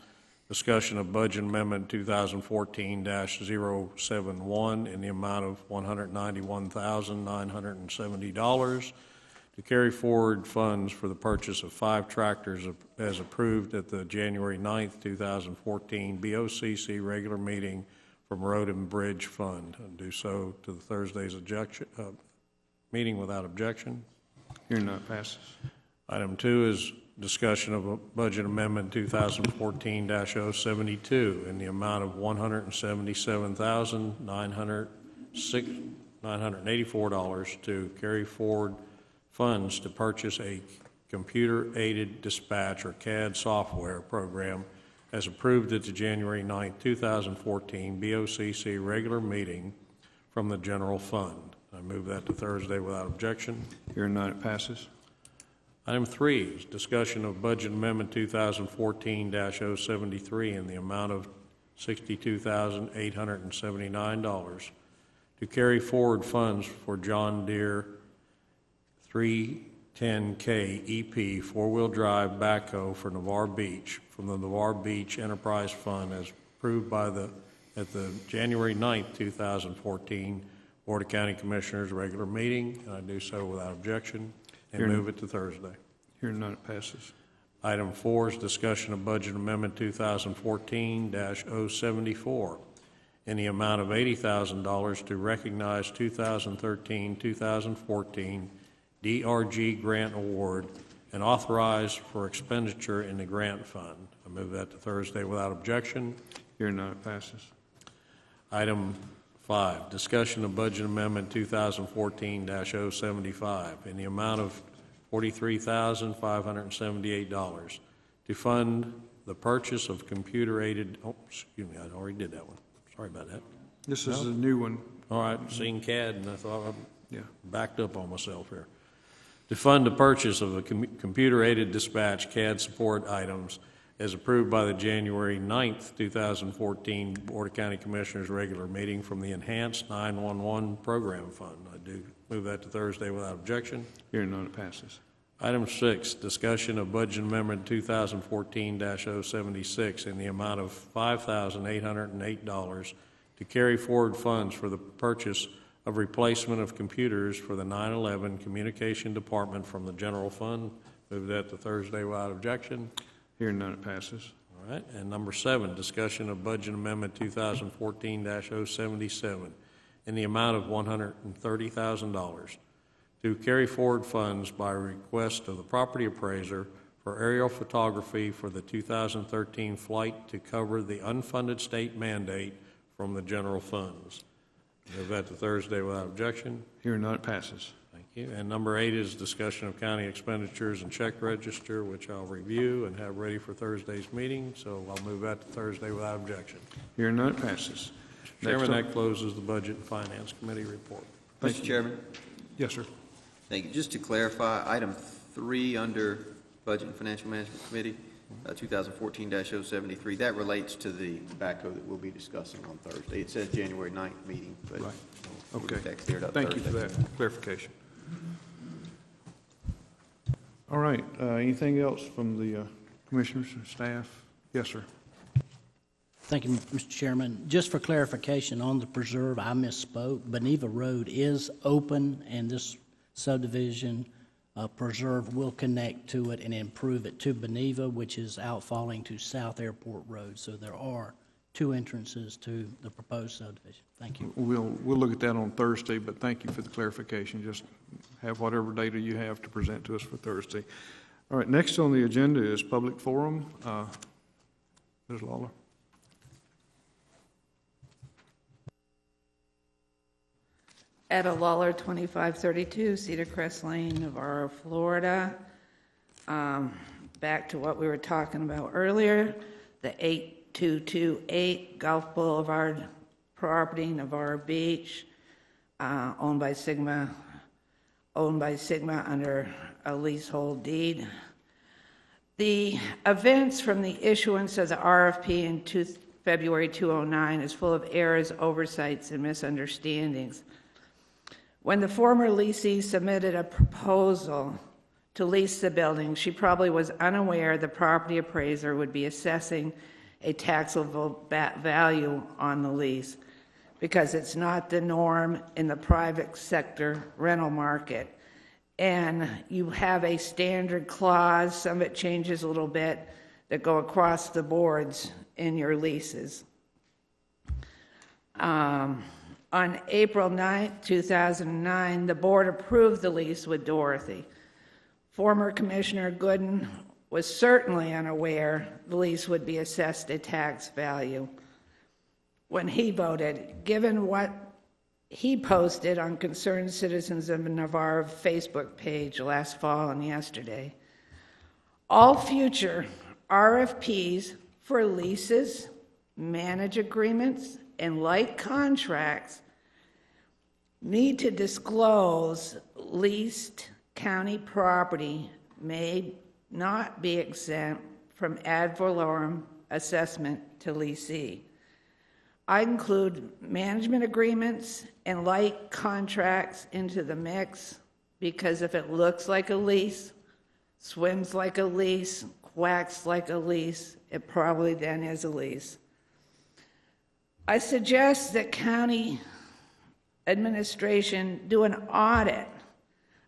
Discussion of Budget Amendment 2014-071 in the amount of $191,970 to carry forward funds for the purchase of 5 tractors as approved at the January 9th, 2014 BOCC regular meeting from Road and Bridge Fund. And do so to the Thursday's meeting without objection. Hearing none, it passes. Item 2 is discussion of a Budget Amendment 2014-072 in the amount of $177,984 to carry forward funds to purchase a computer-aided dispatch or CAD software program as approved at the January 9, 2014 BOCC regular meeting from the general fund. I move that to Thursday without objection. Hearing none, it passes. Item 3 is discussion of Budget Amendment 2014-073 in the amount of $62,879 to carry forward funds for John Deere 310K EP four-wheel drive backhoe for Navarre Beach from the Navarre Beach Enterprise Fund as approved by at the January 9th, 2014 Board of County Commissioners regular meeting, and I do so without objection and move it to Thursday. Hearing none, it passes. Item 4 is discussion of Budget Amendment 2014-074 in the amount of $80,000 to recognize 2013-2014 DRG grant award and authorize for expenditure in the grant fund. I move that to Thursday without objection. Hearing none, it passes. Item 5, discussion of Budget Amendment 2014-075 in the amount of $43,578 to fund the purchase of computer-aided, I already did that one. Sorry about that. This is a new one. All right, seen CAD, and I thought I Yeah. backed up on myself here. To fund the purchase of a computer-aided dispatch CAD support items as approved by the January 9th, 2014 Board of County Commissioners regular meeting from the Enhanced 911 Program Fund. I do move that to Thursday without objection. Hearing none, it passes. Item 6, discussion of Budget Amendment 2014-076 in the amount of $5,808 to carry forward funds for the purchase of replacement of computers for the 9/11 Communication Department from the General Fund. Move that to Thursday without objection. Hearing none, it passes. All right. And number 7, discussion of Budget Amendment 2014-077 in the amount of $130,000 to carry forward funds by request of the property appraiser for aerial photography for the 2013 flight to cover the unfunded state mandate from the general funds. Move that to Thursday without objection. Hearing none, it passes. Thank you. And number 8 is discussion of county expenditures and check register, which I'll review and have ready for Thursday's meeting, so I'll move that to Thursday without objection. Hearing none, it passes. Chairman, that closes the Budget and Finance Committee report. Mr. Chairman? Yes, sir. Thank you. Just to clarify, item 3 under Budget and Financial Management Committee, 2014-073, that relates to the backhoe that we'll be discussing on Thursday. It says January 9th meeting, but Right. we'll Okay. get that cleared up Thank you for Thursday. that clarification. All right, anything else from the commissioners and staff? Yes, sir. Thank you, Mr. Chairman. Just for clarification, on the preserve, I misspoke. Beneva Road is open, and this subdivision preserve will connect to it and improve it to Beneva, which is outfalling to South Airport Road. So there are 2 entrances to the proposed subdivision. Thank you. We'll look at that on Thursday, but thank you for the clarification. Just have whatever data you have to present to us for Thursday. All right, next on the agenda is public forum. Ms. Lawler. Etta Lawler, 2532 Cedar Crest Lane, Navarro, Florida. Back to what we were talking about earlier, the 8228 Gulf Boulevard property, Navarro Beach, owned by Sigma under a leasehold deed. The events from the issuance of the RFP in February 2009 is full of errors, oversights, and misunderstandings. When the former leasee submitted a proposal to lease the building, she probably was unaware the property appraiser would be assessing a taxable value on the lease, because it's not the norm in the private sector rental market. And you have a standard clause, some of it changes a little bit, that go across the boards in your leases. On April 9, 2009, the board approved the lease with Dorothy. Former Commissioner Gooden was certainly unaware the lease would be assessed a tax value when he voted, given what he posted on Concerned Citizens of Navarre Facebook page last fall and yesterday. All future RFPs for leases, manage agreements, and like contracts need to disclose leased county property may not be exempt from ad valorem assessment to leasee. I include management agreements and like contracts into the mix because if it looks like a lease, swims like a lease, quacks like a lease, it probably then is a lease. I suggest that county administration do an audit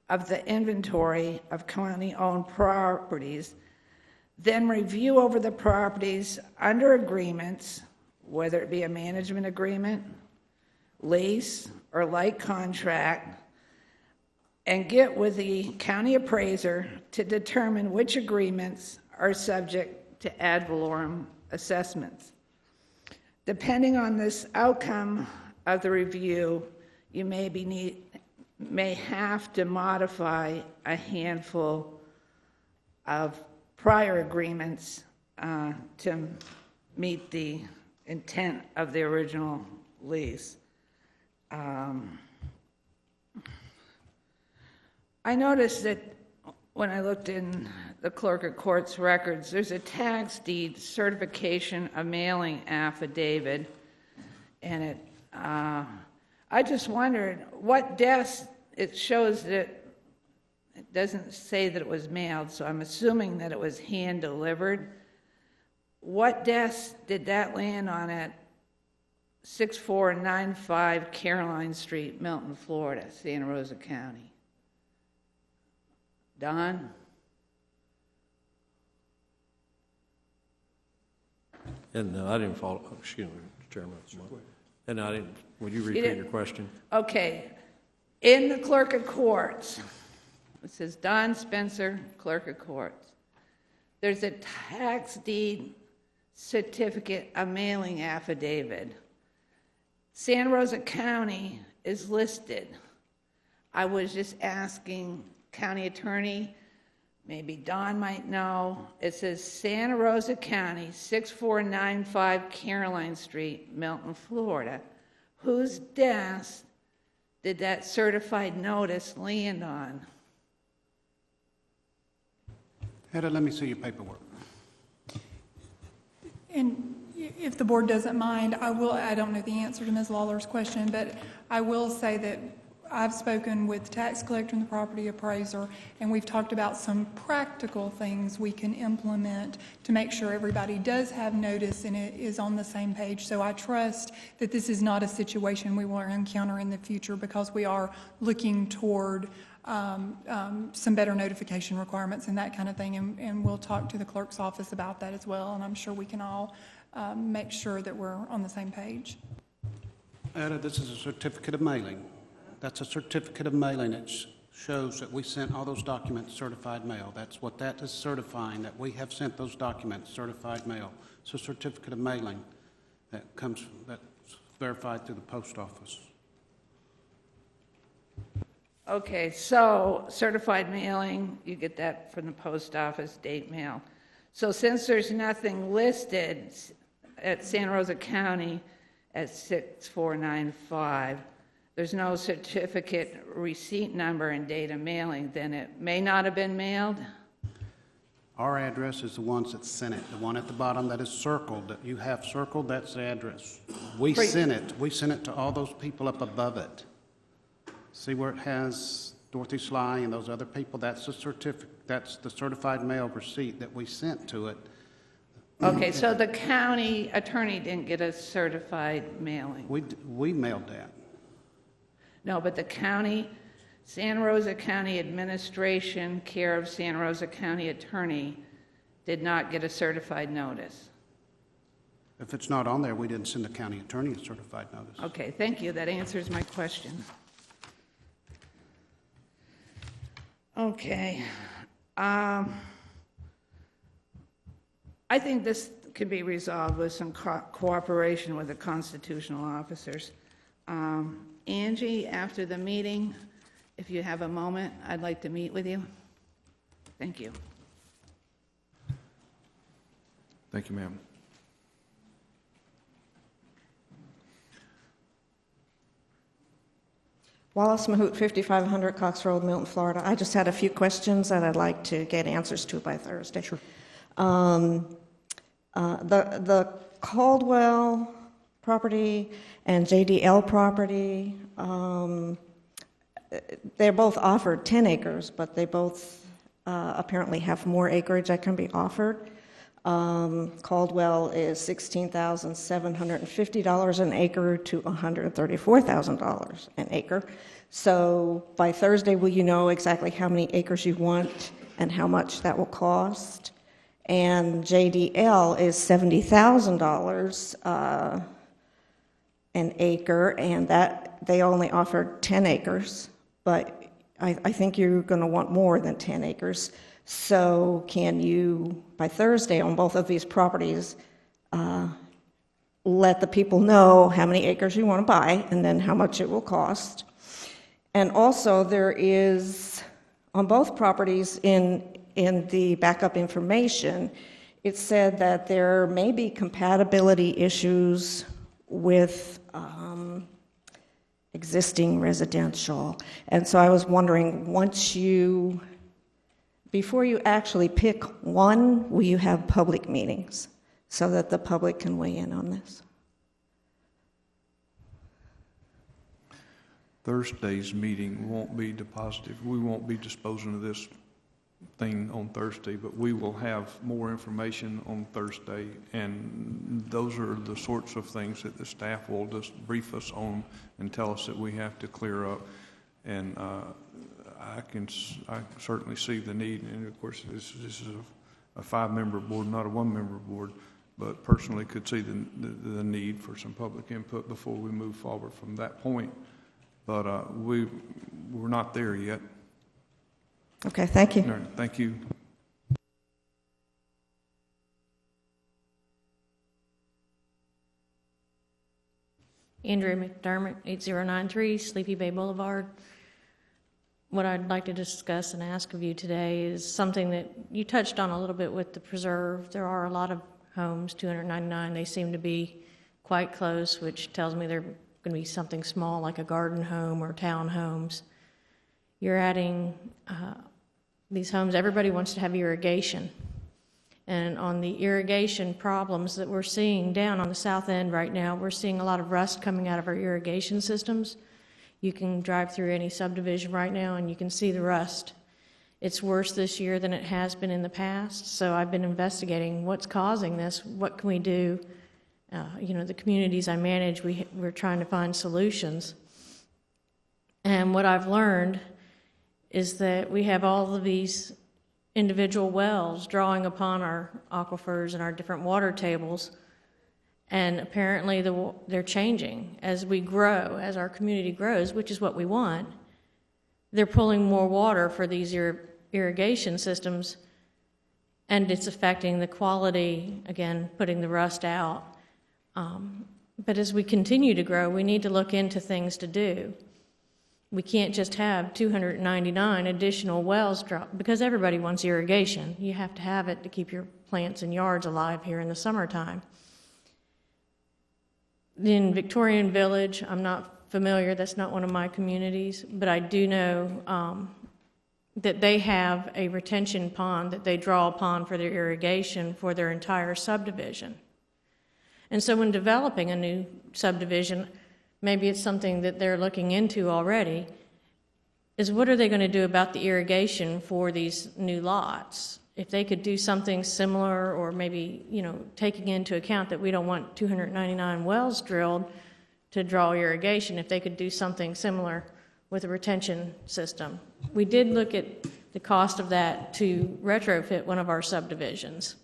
of the inventory of county-owned properties, then review over the properties under agreements, whether it be a management agreement, lease, or like contract, and get with the county appraiser to determine which agreements are subject to ad valorem assessments. Depending on this outcome of the review, you may have to modify a handful of prior agreements to meet the intent of the original lease. I noticed that when I looked in the clerk of court's records, there's a tax deed certification of mailing affidavit, and it I just wondered what deaths, it shows that it doesn't say that it was mailed, so I'm assuming that it was hand delivered. What deaths did that land on at 6495 Caroline Street, Milton, Florida, Santa Rosa County? Don? And I didn't follow, excuse me, Chairman. And I didn't, would you repeat your question? Okay. In the clerk of courts, it says Don Spencer, clerk of courts. There's a tax deed certificate of mailing affidavit. Santa Rosa County is listed. I was just asking county attorney, maybe Don might know. It says Santa Rosa County, 6495 Caroline Street, Milton, Florida. Whose desk did that certified notice land on? Hedda, let me see your paperwork. And if the board doesn't mind, I don't know the answer to Ms. Lawler's question, but I will say that I've spoken with the tax collector and the property appraiser, and we've talked about some practical things we can implement to make sure everybody does have notice and it is on the same page. So I trust that this is not a situation we will encounter in the future, because we are looking toward some better notification requirements and that kind of thing, and we'll talk to the clerk's office about that as well, and I'm sure we can all make sure that we're on the same page. Hedda, this is a certificate of mailing. That's a certificate of mailing. It shows that we sent all those documents certified mail. That's what that is certifying, that we have sent those documents certified mail. It's a certificate of mailing that's verified through the post office. Okay, so certified mailing, you get that from the post office, date mail. So since there's nothing listed at Santa Rosa County at 6495, there's no certificate receipt number and date of mailing, then it may not have been mailed? Our address is the ones that sent it. The one at the bottom that is circled, that you have circled, that's the address. We sent it to all those people up above it. See where it has Dorothy Sly and those other people? That's the certificate, that's the certified mail receipt that we sent to it. Okay, so the county attorney didn't get a certified mailing? We mailed that. No, but the county, Santa Rosa County Administration, care of Santa Rosa County Attorney, did not get a certified notice. If it's not on there, we didn't send the county attorney a certified notice. Okay, thank you. That answers my question. Okay. I think this could be resolved with some cooperation with the constitutional officers. Angie, after the meeting, if you have a moment, I'd like to meet with you. Thank you. Thank you, ma'am. Wallace Mahout, 5500 Cox Road, Milton, Florida. I just had a few questions that I'd like to get answers to by Thursday. Sure. The Caldwell property and JDL property, they're both offered 10 acres, but they both apparently have more acreage that can be offered. Caldwell is $16,750 an acre to $134,000 an acre. So by Thursday, will you know exactly how many acres you want and how much that will cost? And JDL is $70,000 an acre, and that they only offered 10 acres, but I think you're going to want more than 10 acres. So can you, by Thursday on both of these properties, let the people know how many acres you want to buy and then how much it will cost? And also there is, on both properties in the backup information, it said that there may be compatibility issues with existing residential. And so I was wondering, before you actually pick one, will you have public meetings so that the public can weigh in on this? Thursday's meeting won't be dispositive. We won't be disposing of this thing on Thursday, but we will have more information on Thursday, and those are the sorts of things that the staff will just brief us on and tell us that we have to clear up. And I certainly see the need, and of course this is a 5-member board, not a 1-member board, but personally could see the need for some public input before we move forward from that point. But we're not there yet. Okay, thank you. All right, thank you. Andrea McDermott, 8093 Sleepy Bay Boulevard. What I'd like to discuss and ask of you today is something that you touched on a little bit with the preserve. There are a lot of homes, 299. They seem to be quite close, which tells me they're going to be something small like a garden home or townhomes. You're adding these homes. Everybody wants to have irrigation. And on the irrigation problems that we're seeing down on the south end right now, we're seeing a lot of rust coming out of our irrigation systems. You can drive through any subdivision right now and you can see the rust. It's worse this year than it has been in the past, so I've been investigating what's causing this, what can we do. The communities I manage, we're trying to find solutions. And what I've learned is that we have all of these individual wells drawing upon our aquifers and our different water tables, and apparently they're changing as we grow, as our community grows, which is what we want. They're pulling more water for these irrigation systems, and it's affecting the quality, again, putting the rust out. But as we continue to grow, we need to look into things to do. We can't just have 299 additional wells drop, because everybody wants irrigation. You have to have it to keep your plants and yards alive here in the summertime. In Victorian Village, I'm not familiar, that's not one of my communities, but I do know that they have a retention pond that they draw upon for their irrigation for their entire subdivision. And so when developing a new subdivision, maybe it's something that they're looking into already, is what are they going to do about the irrigation for these new lots? If they could do something similar, or maybe, taking into account that we don't want 299 wells drilled to draw irrigation, if they could do something similar with a retention system. We did look at the cost of that to retrofit one of our subdivisions.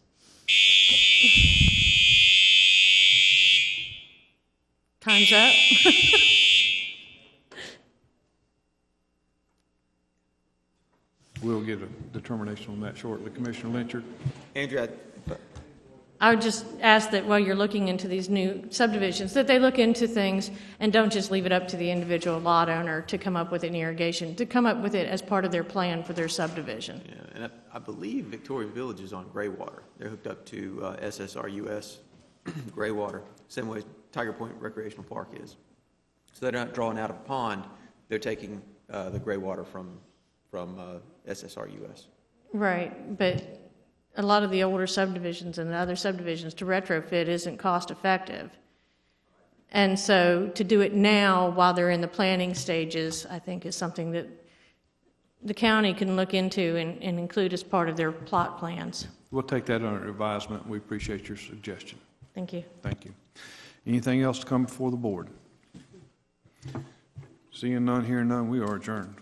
Time's up. We'll get a determination on that shortly. Commissioner Lynchard? Andrew, I would just ask that while you're looking into these new subdivisions, that they look into things and don't just leave it up to the individual lot owner to come up with an irrigation, to come up with it as part of their plan for their subdivision. Yeah, and I believe Victoria Village is on gray water. They're hooked up to SSRUS gray water, same way Tiger Point Recreational Park is. So they're not drawing out of a pond, they're taking the gray water from SSRUS. Right, but a lot of the older subdivisions and the other subdivisions to retrofit isn't cost effective. And so to do it now while they're in the planning stages, I think is something that the county can look into and include as part of their plot plans. We'll take that under advisement. We appreciate your suggestion. Thank you. Thank you. Anything else to come before the board? Seeing none, hearing none, we are adjourned.